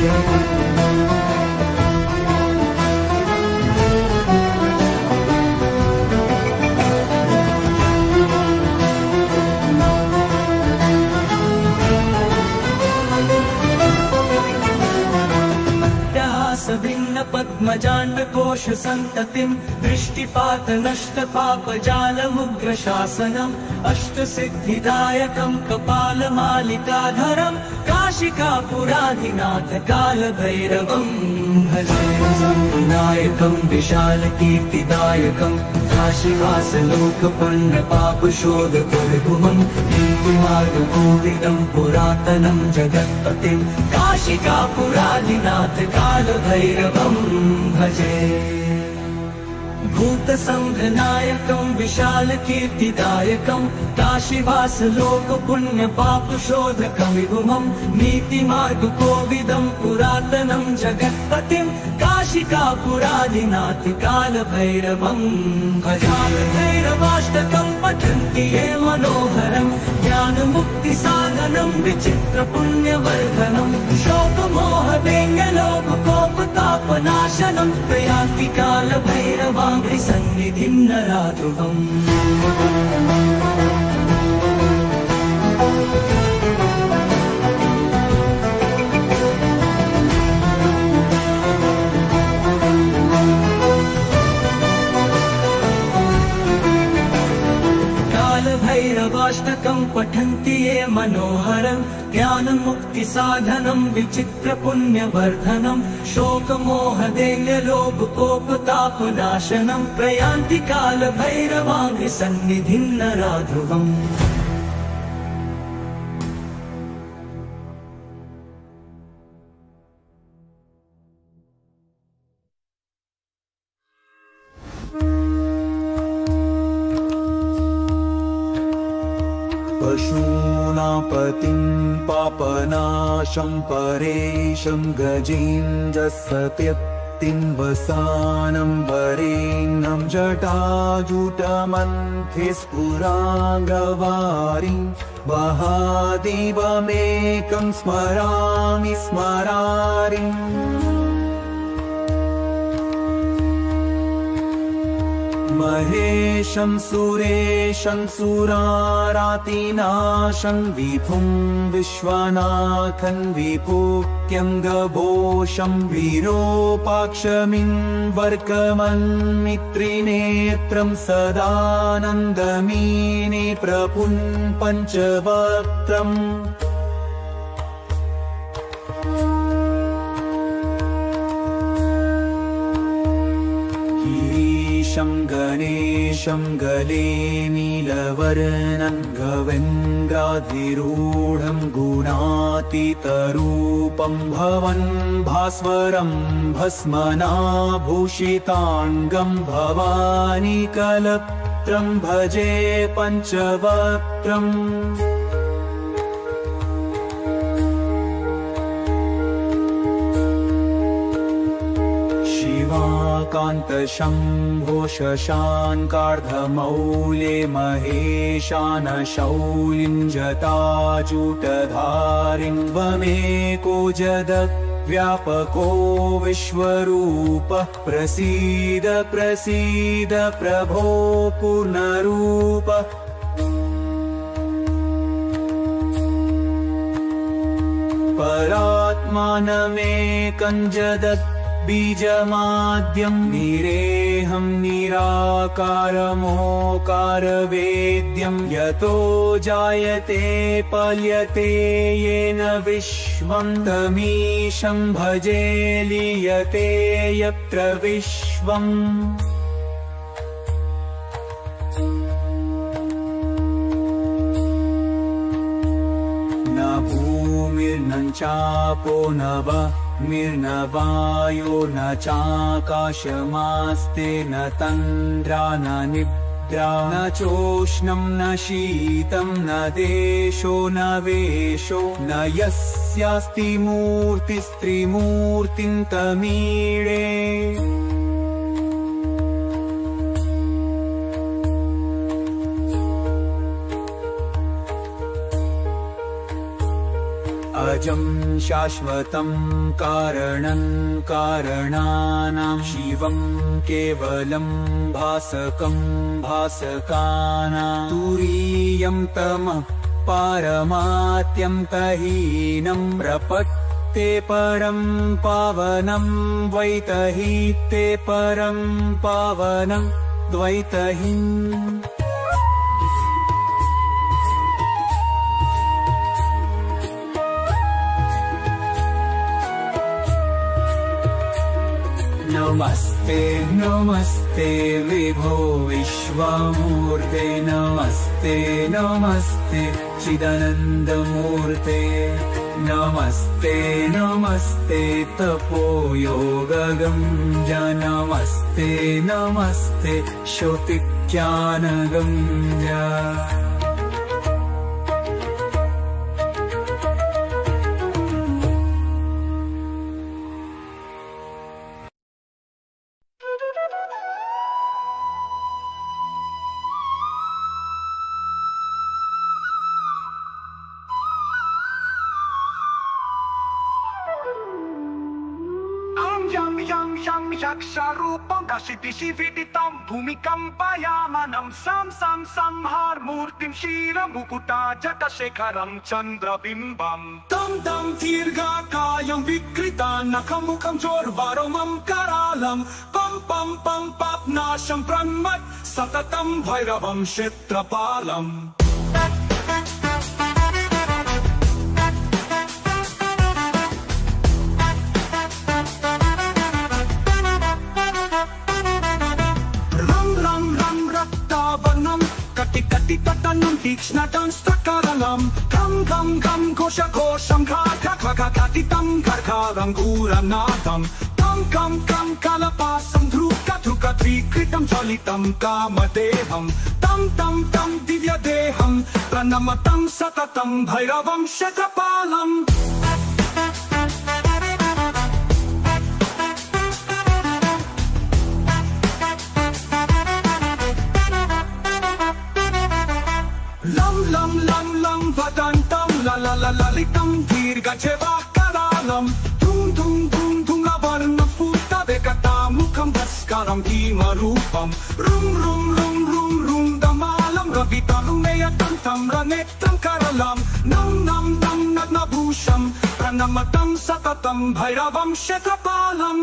भिन्न पद्मजाण्डकोश सन्ततिं दृष्टिपात नष्ट पापजालमुग्रशासनम् अष्टसिद्धिदायकं कपालमालिकाधरं काशिकापुराधिनाथ कालभैरवं भजे नायकं विशालकीर्तिदायकं काशीवासलोकपण्डपापशोधकविभुमं हिन्दुमार्गकोविदं पुरातनं जगत्पतिं काशिकापुराधिनाथ कालभैरवं भजे भूतसंघनायकं विशालकीर्तिदायकं काशीवास लोक पुण्य पाप शोधकं विभुमं नीतिमार्गकोविदं पुरातनं जगत्पतिं काशिकापुराधिनाथ कालभैरवं भजामि भैरवाष्टकं पठन्ति ये मनोहरं ज्ञानमुक्तिसाधनं विचित्रपुण्यवर्धनं शोकमोहवेङ्गलोककोपतापनाशनं प्रयान्ति कालभैरवाङ्घ्रि सन्निधिं नराध्रुवम् कालभैरवाष्टकं पठन्ति ये मनोहरं ज्ञानमुक्तिसाधनं विचित्रपुण्यवर्धनं शोकमोहदैन्यलोभकोपतापनाशनं प्रयान्ति कालभैरवाङ्घ्रि सन्निधिं नराध्रुवम् पशूनापतिं पापनाशं परेशं गजेन्द्रसत्यक्तिं वसानं वरेण्यं जटाजुटमन्थिस्फुराङ्गवारिं महादेवमेकं स्मरामि स्मरारिम् महेशं सुरेशं सुरारातिनाशं विभुं विश्वनाथं विभुक्यं गभोषं विरूपाक्षमिन्वर्कमन्मित्रिनेत्रं सदानन्दमीने प्रपुन् पञ्चवक्त्रम् गणेशं गले नीलवर्णं गवेन्द्राधिरूढं गुणातीतरूपं भवन् भास्वरं भस्मनाभूषिताङ्गं भवानी कलत्रं भजे पञ्चवक्त्रम् कान्तशम्भो शशाङ्कार्धमौले महेशानशौलिं जटाजूटधारिं त्वमेको जगद्व्यापको विश्वरूपः प्रसीद प्रसीद प्रभो पूर्णरूप परात्मानमेकं जगत् बीजमाद्यं निरेहं निराकारमोकारवेद्यं यतो जायते पल्यते येन विश्वं तमीशं भजे लीयते यत्र विश्वम् न भूमिर्न चापो न मिर्नवायो न चाकाशमास्ते न तन्द्रा न निद्रा न चोष्णं न शीतं न देशो न वेशो न यस्यास्ति मूर्तिस्त्रिमूर्तिं तमीळे अजं शाश्वतं कारणं कारणानां शिवं केवलं भासकं भासकानां तुरीयं तमः पारमात्यं तहीनं प्रपत्ते परं पावनं द्वैतहीते परं पावनं द्वैतहीम् नमस्ते नमस्ते विभो विश्वमूर्ते नमस्ते नमस्ते चिदानन्दमूर्ते नमस्ते नमस्ते तपोयोगगं ज नमस्ते नमस्ते श्रुतिज्ञानगं ज Shaksharupam Dashidishividitam Bhumikampayamanam Sam Sam Samharmurtim Shira Mukuta Jatashekaram Chandrabimbam Tam Tam Tirgakayam Vikrita Nakamukam Jorvaromam Karalam Pam Pam Pam Papnasham Pranmat Satatam Bhairavam Kshetrapalam Kati tatanam tikshnatam strakaralam Kam kam kam kosha kosham kaka kaka katitam karkaram guranadam Kam kam kam kalapasam dhruka dhruka trikritam chalitam kamadeham Tam tam tam divya deham pranamatam satatam bhairavam kshetrapalam Vadantam la la la lalitam dirgacheva karalam Tum tum tum tum lavarna futa vekata mukham bhaskaram bhimarupam Rum rum rum rum rum damalam ravitalumeya tantam ranetram karalam Nam nam nam nadnabhusham pranamatam satatam bhairavam kshetrapalam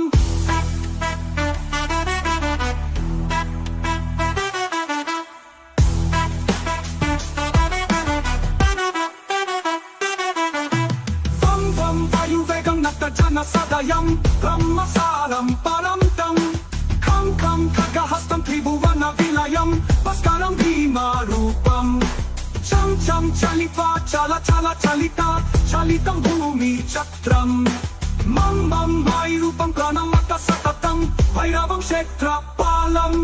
Jana sadayam brahmasaram paramtam Kam kam kagahastam tribhuvana vilayam Bhaskaram bhimarupam Cham cham chalitva chala chala chalita Chalitam bhumi chatram Mam mam vairupam pranamata satatam Bhairavam kshetrapalam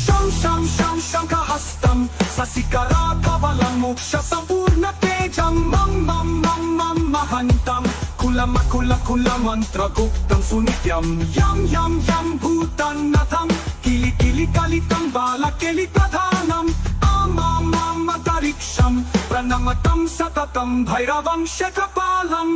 Sham sham sham sham kahastam Sasikara kavalam moksha sampurna tejam Mam mam mam mam mahantam Kula mantra guptam sunityam Yam yam yam bhutanatham Kili kili kalitam bala keli pradhanam Amam amadhariksham Pranamatam satatam bhairavam kshetrapalam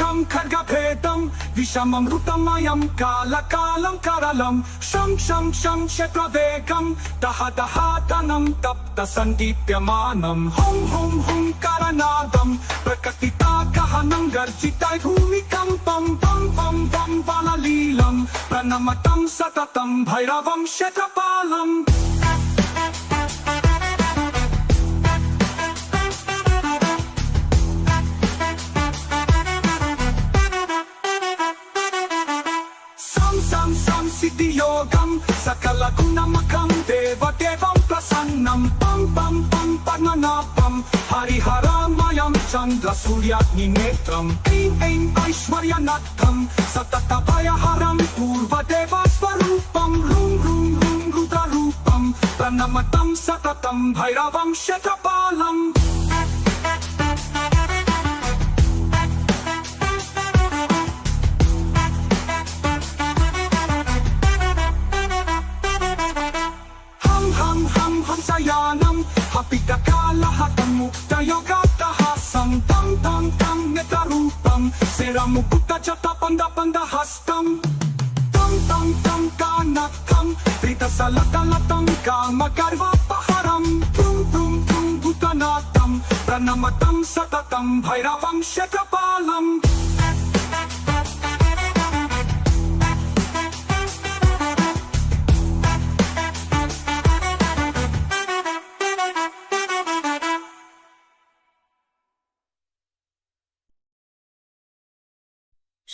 Kam khargabhedam Vishamam rutamayam Kala kalam karalam Sham sham sham kshetravegam Daha daha danam Tapta sandipyamanam Hum hum hum karanadam Prakatita kahanam Garjitai bhumikampam Pam pam pam valalilam Pranamatam satatam Bhairavam kshetrapalam Siddhiyogam sakala gunamakam deva devam prasannam Pam pam pam parnanapam hariharamayam chandra suryagni netram Aim aim aishwaryanatham satatapayaharam purva deva svarupam Rum rum rum rudrarupam pranamatam satatam bhairavam kshetrapalam Sayanam hapita kalahatam mukta yogatahasam Tam tam tam netarupam seramukutta jata panda panda hastam Tam tam tam kanatam prita salatalatam kamagarva paharam Prum prum prum bhutanatam pranamatam satatam bhairavam kshetrapalam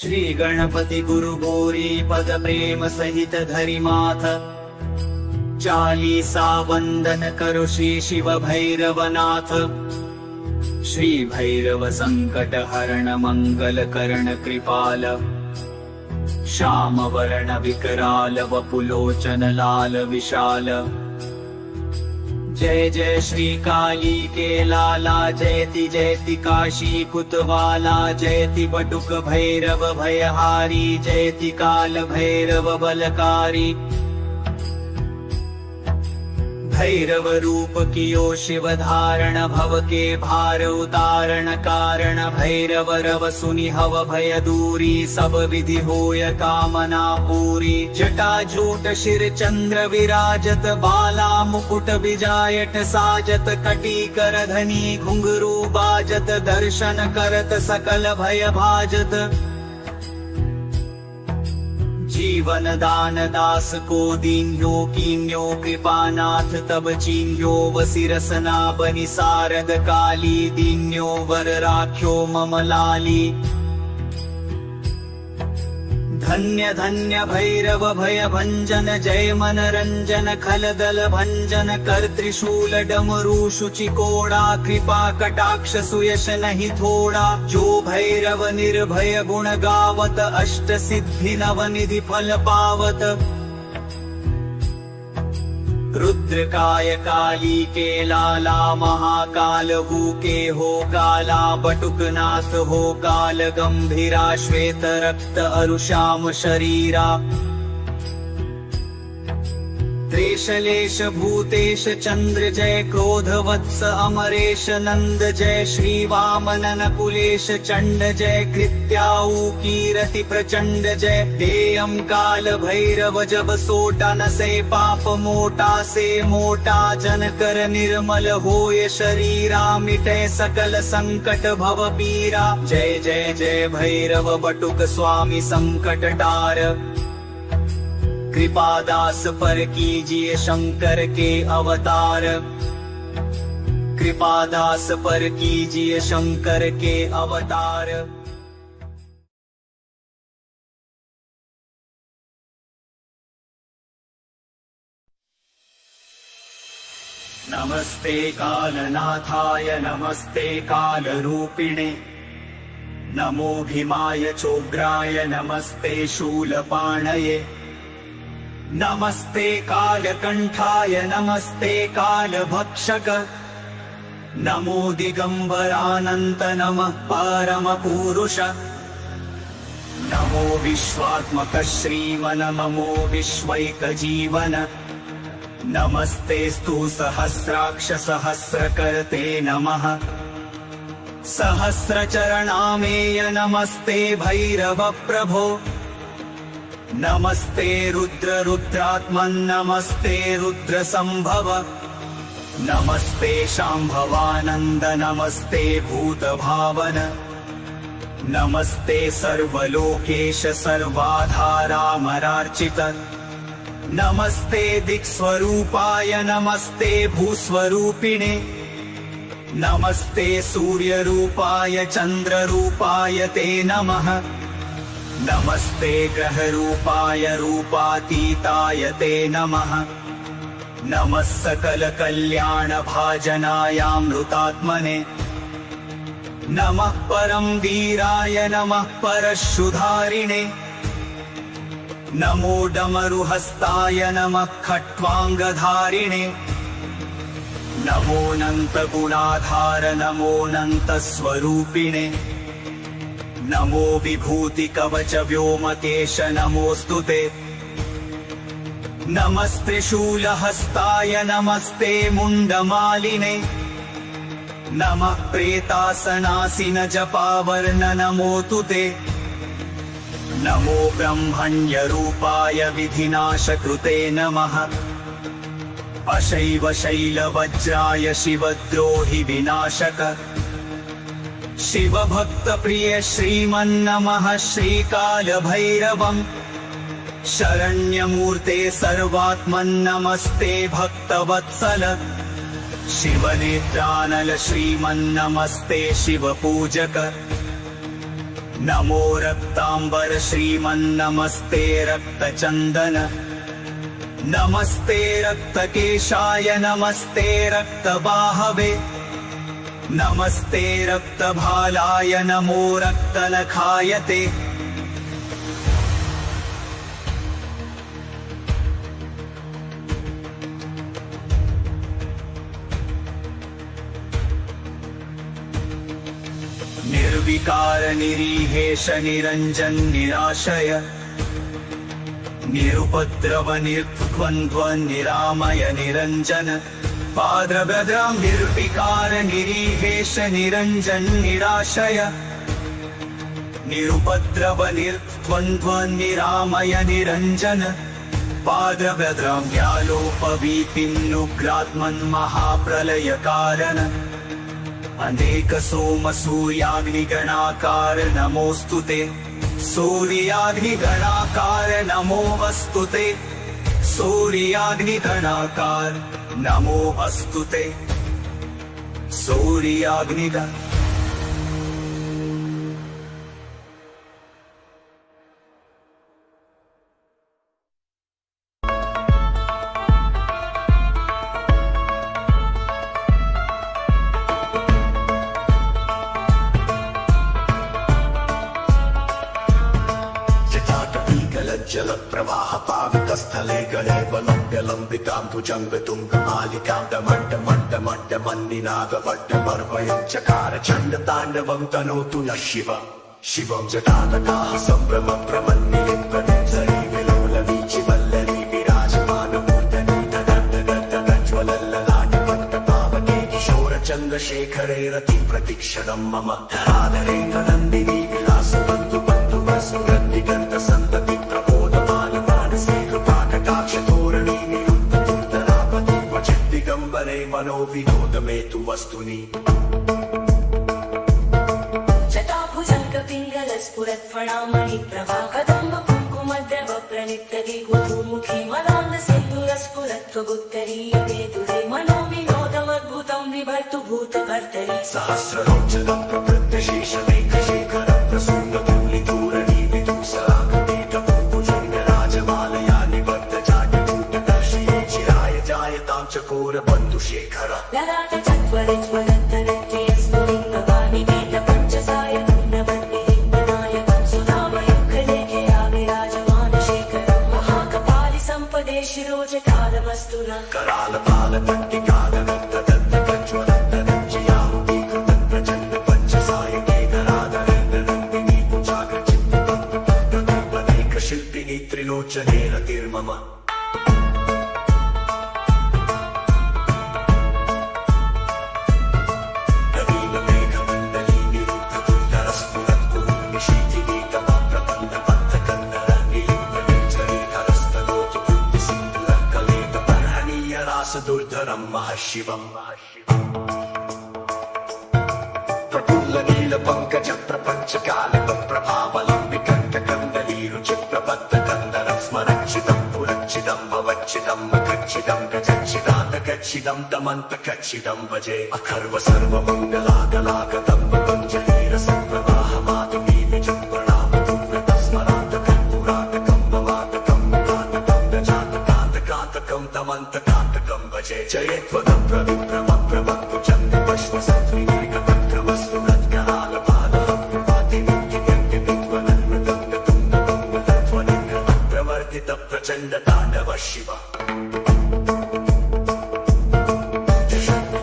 Shri Ganapati गुरु गौरी पद प्रेम सहित धरि माथ, चालीसा वंदन करो श्री शिव भैरवनाथ। श्री भैरव संकट हरण मंगल करण कृपाल, श्याम वर्ण विकराल वपुलोचन लाल विशाल। जय जय श्री काली के लाला, जयति जयति काशी कुतवाला, जयति बटुक भैरव भयहारी, जयति काल भैरव बलकारी। भैरव रूप कियो शिव धारण, भव के भार उतारण कारण। भैरव रव सुनि हव भय दूरी, सब विधि होय कामना पूरी। जटा झूट शिर चंद्र विराजत, बाला मुकुट विजायट साजत। कटी कर धनी घुंघरू बाजत, दर्शन करत सकल भय भाजत। जीवन दान दास को दीन्यो, कीन्यो कृपानाथ तब चीन्यो। वसी रसना बनि सारद काली, दीन्यो वर राख्यो मम लाली। धन्य धन्य भैरव भय भंजन, जय मन रंजन खलदल भंजन। कर त्रिशूल डमरू शुचि कोड़ा, कृपा कटाक्ष सुयश नहीं थोड़ा। जो भैरव निर्भय गुण गावत, अष्ट सिद्धि नवनिधि फल पावत। रुद्र काय काली के लाला, महाकाल हु के हो काला। बटुक नाथ हो काल गंभीरा, श्वेत रक्त अरुश्याम शरीरा। त्रेशलेश भूतेश चंद्र जय, क्रोध वत्स अमरेश नंद जय। श्री वामनन कुलेश चंड जय, कृत्याऊ कीरति प्रचंड जय। देयम काल भैरव जब सोटा, न से पाप मोटा से मोटा। जन कर निर्मल होय शरीरा, मिटे सकल संकट भव पीरा। जय जय जय भैरव बटुक स्वामी संकट टार। कृपादास पर कीजिए शंकर के अवतार। कृपादास पर कीजिए शंकर के अवतार। नमस्ते कालनाथाय, नमस्ते कालरूपिणे। नमो भीमाय चोग्राय, नमस्ते शूलपाणये। नमस्ते कालकंठाय, नमस्ते कालभक्षक। नमो दिगंबरानंत, नमः परमपुरुष। नमो विश्वात्मक श्रीमन, नमो विश्वैकजीवन। नमस्तेस्तु सहस्राक्ष सहस्रकर्ते नमः। सहस्रचरणामेय नमस्ते भैरव प्रभो। नमस्ते रुद्र रुद्रात्मन्, नमस्ते रुद्र संभव। नमस्ते शांभवानंद, नमस्ते भूत भावन। नमस्ते सर्वलोकेश सर्वाधारामरार्चित। नमस्ते दिक्स्वरूपाय, नमस्ते भूस्वरूपिणे। नमस्ते सूर्यरूपाय चंद्ररूपाय ते नमः। नमस्ते ग्रहरूपाय रूपातीताय ते नमः। नमः सकल कल्याण भाजनायामृतात्मने। नमः परम वीराय, नमः परशुधारिणे। नमो डमरुहस्ताय, नमः खट्वांगधारिणे। नमोऽनंत गुणाधार, नमोऽनंत स्वरूपिणे। नमो विभूति कवच व्योमकेश, नमोस्तुते। नमस्ते शूलहस्ताय, नमस्ते मुंडमालिने। नमः प्रेतासनासिन जपावर्ण, नमोऽस्तु ते। नमो ब्रह्मण्य रूपाय विधिनाशकृते नमः। अशैव शैलवज्राय शिवद्रोहि विनाशक। शिव भक्त प्रिय श्रीमन्नमः श्रीकाल भैरवम्। शरण्यमूर्ते सर्वात्मन्नमस्ते भक्तवत्सल। शिवनेत्रानल श्रीमन्नमस्ते शिव पूजक। नमो रक्तांबर श्रीमन्नमस्ते रक्तचंदन नमस्ते रक्तकेशाय नमस्ते रक्तबाहवे नमस्ते रक्तभालाय नमो रक्तनखायते। निर्विकार निरीहेश निरंजन निराशय निरुपद्रव निर्द्वन्द्व निरामय निरंजन पाद्रभद्रं निर्विकार निरीहेश निरंजन निराशय निरुपद्रव निर्द्वन्द्व निरामय निरंजन पाद्रभद्रं व्यालोपवीतिन्नुग्रात्मन् महाप्रलय कारण अनेक सोम सूर्याग्निगणाकार नमोस्तुते सूर्याग्निगणाकार नमो अस्तुते सूर्याग्निगणाकार नमो अस्तुते सूर्याग्निगण। जल प्रवाह पावित स्थले गणे वलंब्य लंबितां भुजंग तुंग मालिकां दमंड मंड मंड मन्निनाद वड्ड पर्वयचकार चंड तांडवं तनोतु न शिव शिवं जटातकाः संभ्रमं प्रमन्निलिम्बनिर्झरी विलोलवीचि वल्लरी विराजमान मूर्धनि तदन्तगन्तगज्ज्वलल्ललाट पट्टपावके किशोर चन्द्रशेखरे रति प्रतीक्षणं मम धराधरे नन्दिनी विलासबन्धु बन्धु वसुरन्दिगन्त सन्तति मनो विनोद में तु वस्तुनि जटाभुजंग पिंगल स्फुरत् फणामणि प्रभा कदम्ब कुङ्कुमद्रव प्रणितति गुरुमुखी मलान्द सिन्दूर स्फुरत् त्वगुत्तरीये दुरे मनो विनोदमद्भुतं विभर्तु भूतभर्तरि सहस्रलोचनं प्रवृत्य शेषमेघशेखरं प्रसून्दधूलिधूरणि विदुसरागमेघभुजंग राजमालया निबद्ध जाटकूटदर्शये चिराय जायतां चकोर शेखर ललाट चत्वरिज्वलत्तनत्ये स्फुलिङ्गवाणि वेद पञ्चसाय पूर्णवन्निलिम्बनायकं सुधामयुगलेखे विराजमान शेखरं महाकपालि सम्पदे शिरोजटालमस्तु न करालपालपट्टिकादनन्तदन्तगज्ज्वलत्तनञ्जयाहुतीकृतं प्रचण्ड पञ्चसायके धराधरेन्द्रनन्दिनी कुचाग्रचित्तपदैकशिल्पिनी त्रिलोचने रतिर्मम दुर्धरं महशिवं प्रफुल्ल नील पंकज प्रपंच कालिक प्रभावलंबिकण्टकन्दलीरुचिप्रबद्धकन्दरं स्मरच्चिदं पुरच्चिदं भवच्चिदं मखच्चिदं गजच्चिदान्तकच्चिदं दमन्तकच्चिदं भजे अखर्व सर्वमङ्गलागलागतं पतञ्जलिरसप्रवाहमातुमी विजृम्भणामधुव्रतं स्मरान्तकं भवातकं कान्तकं गजातकान्तकान्तकं दमन्तकान्तकं भजे जयत्वदं प्रविप्रमप्रमत्तु चन्द्रपश्वसत्त्विनीकतन्त्रवस्तुरत्करालपादः प्रवर्तित प्रचण्ड ताण्डव शिव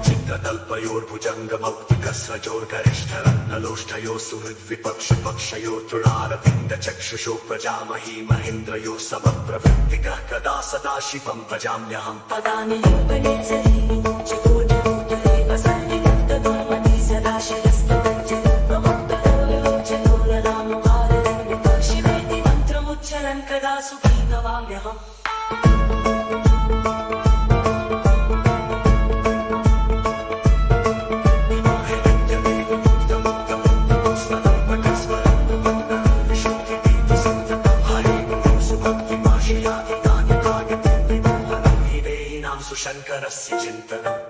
चित्रतल्पयोर्भुजङ्गमौक्तिकस्रजोर्गरिष्ठरत्नलोष्ठयोः सुहृद्विपक्षपक्षयोः तृणारविन्दचक्षुषो प्रजामही महेन्द्रयोः समप्रवृत्तिकः कदा सदा शिवं भजाम्यहम् पदानि लिम्बनिर्झरीणि चिकोटिरूतरे वसन्निमुक्तदुर्मति सदाशिरस्तदज्जलोपमोक्तलोचनोररामभारदण्डितो शिवेति मन्त्रमुच्चरन् कदा सुखी भवाम्यहम् शंकरस्य चिन्तनम्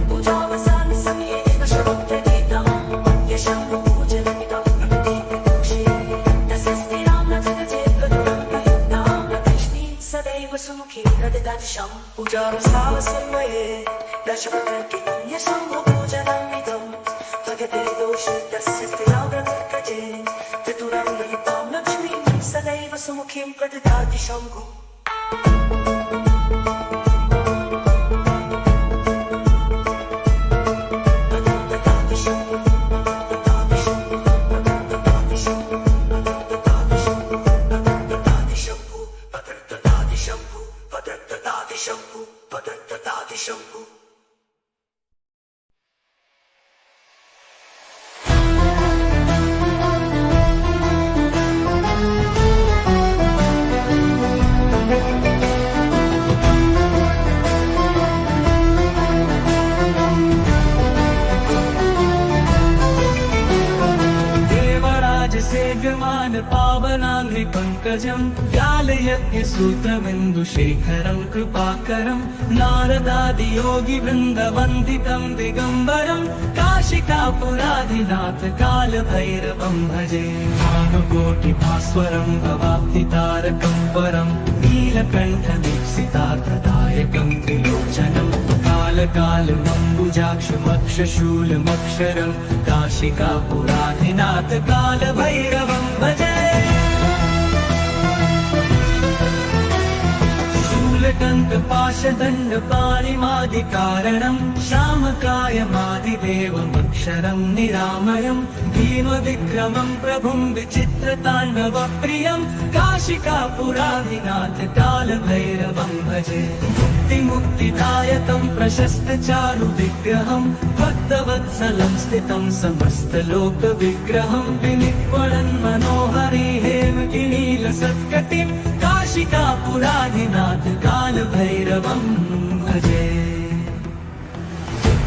पूजावसानसमये शवप्रतीतम् यशं पूजनमिदं वसुमुखी प्रददातिशं पूजावसावसन्मये दशपत्रकितं यशम्भो पूजनमिदं भगते दोषितस्य स्त्रियाव्रतर्कजे त्रिपुरां ललितां लक्ष्मीं सदैव सुमुखीं प्रददाति शम्भुः पावनांघ्रि पंकजं व्यालयज्ञसूत्रबिन्दुशेखरं कृपाकरं नारदादि योगी वृन्दवन्दितं दिगम्बरं काशिकापुराधिनाथ कालभैरवं भजे भानुकोटिभास्वरं भवाब्धितारकं परं नीलकण्ठ दीप्सितार्थदायकं त्रिलोचनं कालकालमम्बुजाक्षमक्षशूलमक्षरं काशिकापुराधिनाथ कालभैरवं भजे शूलकण्ठपाशदण्डपाणिमादिकारणं श्यामकायमादिदेवमक्षरं निरामयं भीमविक्रमं प्रभुं विचित्रताण्डवप्रियं काशिकापुराधिनाथ कालभैरवं भजे मुक्तिदायकं प्रशस्तचारुविग्रहं भक्तवत्सलं स्थितं समस्तलोकविग्रहं विनिक्वणन् मनोहरि हेमकिनीलसत्कटिं काशिकापुराधिनाथ कालभैरवं भजे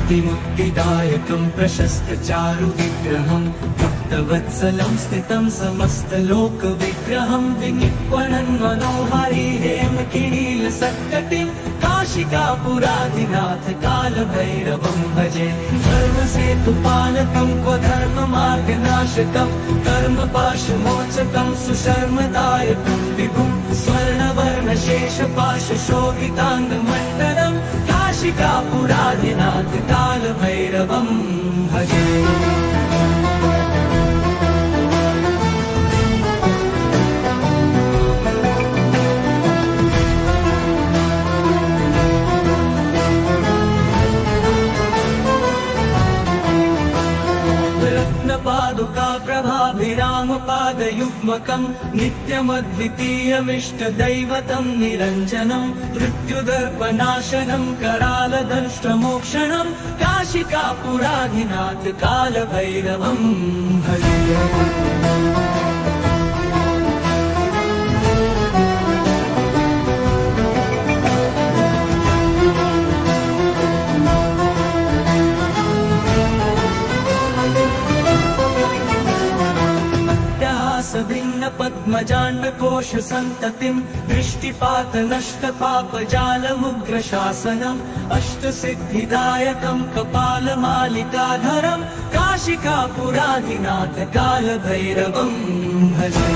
मुक्तिदायकं प्रशस्तचारुविग्रहं भक्तवत्सलं स्थितं समस्तलोकविग्रहं विनिक्वणन् मनोहरि हेमकिनीलसत्कटिं काशिकापुराधिनाथ कालभैरवं भजे धर्मसेतुपालकं क्व धर्ममार्गनाशकं कर्मपाशमोचकं सुशर्मदायकं विभुं स्वर्णवर्णशेषपाशशोभिताङ्गमण्डलं काशिकापुराधिनाथ कालभैरवं भजे पादुका प्रभाभिरामपादयुग्मकं नित्यमद्वितीयमिष्टदैवतं निरञ्जनं मृत्युदर्पनाशनं करालदंष्ट्रमोक्षणं काशिकापुराधिनाथ कालभैरवं भजे पद्मजाण्डकोश सन्ततिं दृष्टिपात नष्टपापजालमुग्रशासनम् अष्टसिद्धिदायकं कपालमालिकाधरं काशिकापुराधिनाथ कालभैरवं भजे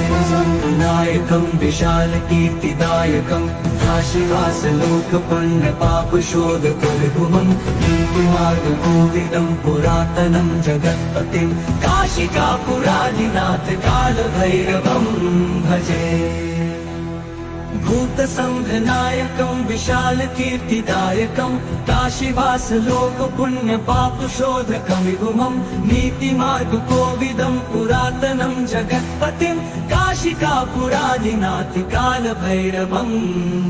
नायकं विशालकीर्तिदायकं काशीवासलोकपण्डपापशोधकविभुवं नीतिमार्गकोविदं पुरातनं जगत्पतिं काशिकापुराधिनाथ कालभैरवं भजे भूतसंघनायकं विशालकीर्तिदायकं काशीवासलोकपुण्यपापशोधकं विभुवं नीतिमार्गकोविदं पुरातनं जगत्पतिं काशिकापुराधिनाथ कालभैरवं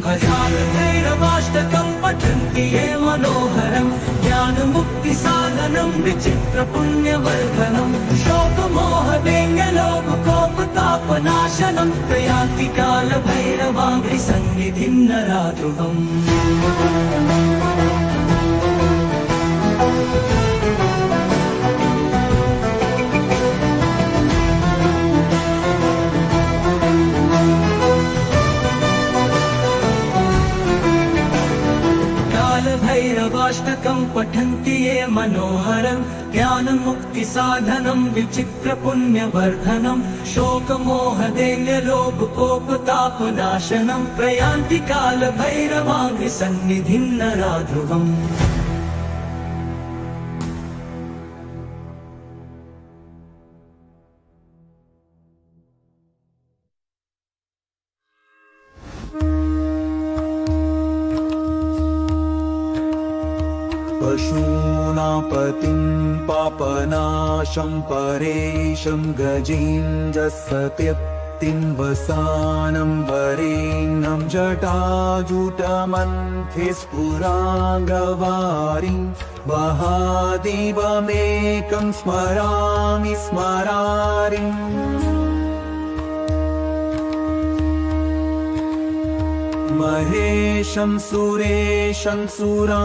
भजालभैरवाष्टकं पठन्ति ये मनोहरं ज्ञानमुक्तिसाधनं विचित्रपुण्यवर्धनं शोकमोहदेङ्गलोककोपतापनाशनं प्रयान्ति कालभैरवाङ्घ्रिसन्निधिं नराध्रुवम् तवाष्टकं पठन्ति ये मनोहरं ज्ञानमुक्तिसाधनं विचित्रपुण्यवर्धनं शोकमोहदैन्यलोभकोपतापनाशनं प्रयान्ति कालभैरवाङ्घ्रिसन्निधिं नराध्रुवम्। पशूनापतिं पापनाशं परेशं गजेन्द्रसत्यक्तिं वसानं वरेण्यं जटाजूटमन्थे स्फुराङ्गवारिं महादेवमेकं स्मरामि स्मरारिम्। महेशं सुरेशं सुरारातिनाशं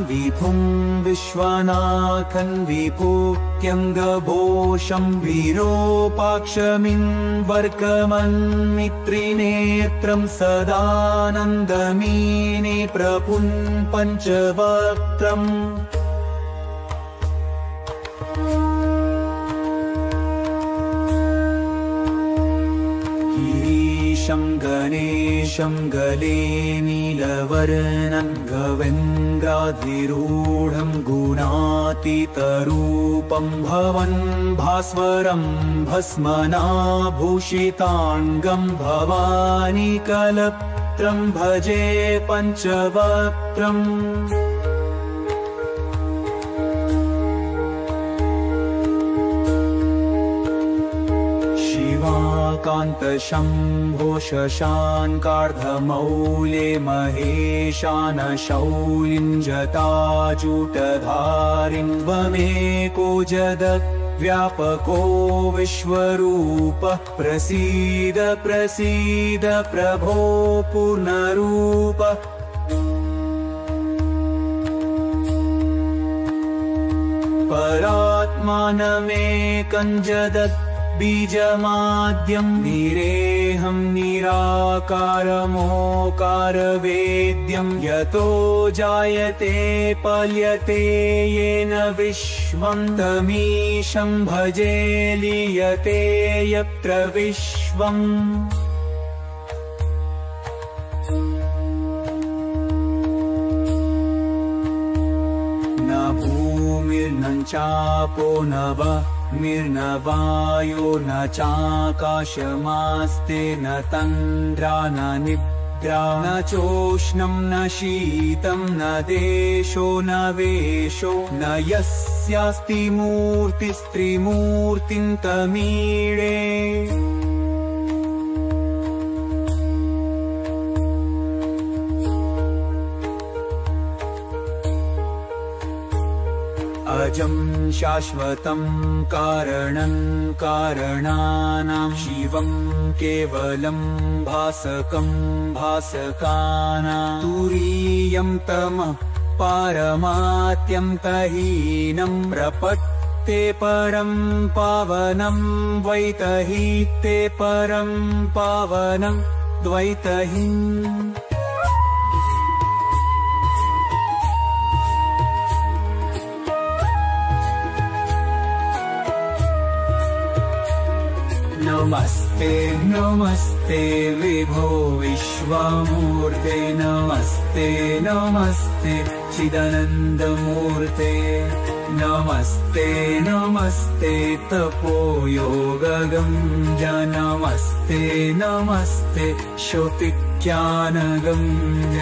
विभुं विश्वनाथं विभूत्यङ्गभोषं विरूपाक्षमिन्वर्कमन्मित्रिनेत्रं सदानन्दमीने प्रपुं पञ्चवक्त्रम्। गणेशं गले नीलवर्णं गवेन्द्राधिरूढं गुणातीतरूपं भवन् भास्वरं भस्मनाभूषिताङ्गं भवानी कलत्रं भजे पञ्चवक्त्रम्। कान्तशम्भो शशाङ्कार्धमौले महेशानशौलिं जटाजूटधारिं त्वमेको जगद्व्यापको विश्वरूपः प्रसीद प्रसीद प्रभो पूर्णरूप। परात्मानमेकं जगत् बीजमाद्यं निरेहं निराकारमोकारवेद्यं यतो जायते पल्यते येन विश्वं तमीशं भजे लीयते यत्र विश्वम्। न भूमिर्न चापो न निर्नवायो न चाकाशमास्ते न तन्द्रा न निद्रा न चोष्णं न शीतं न देशो न वेशो न यस्यास्ति मूर्तिस्त्रिमूर्तिं तमीळे। अजं शाश्वतं कारणं कारणानां शिवं केवलं भासकं भासकानां तुरीयं तमः पारमात्यन्तहीनं प्रपत्ते परं पावनं द्वैतहीते परं पावनं द्वैतहीम्। नमस्ते नमस्ते विभो विश्वमूर्ते नमस्ते नमस्ते चिदानन्दमूर्ते नमस्ते नमस्ते तपोयोगगम्य नमस्ते नमस्ते श्रुतिज्ञानगम्य।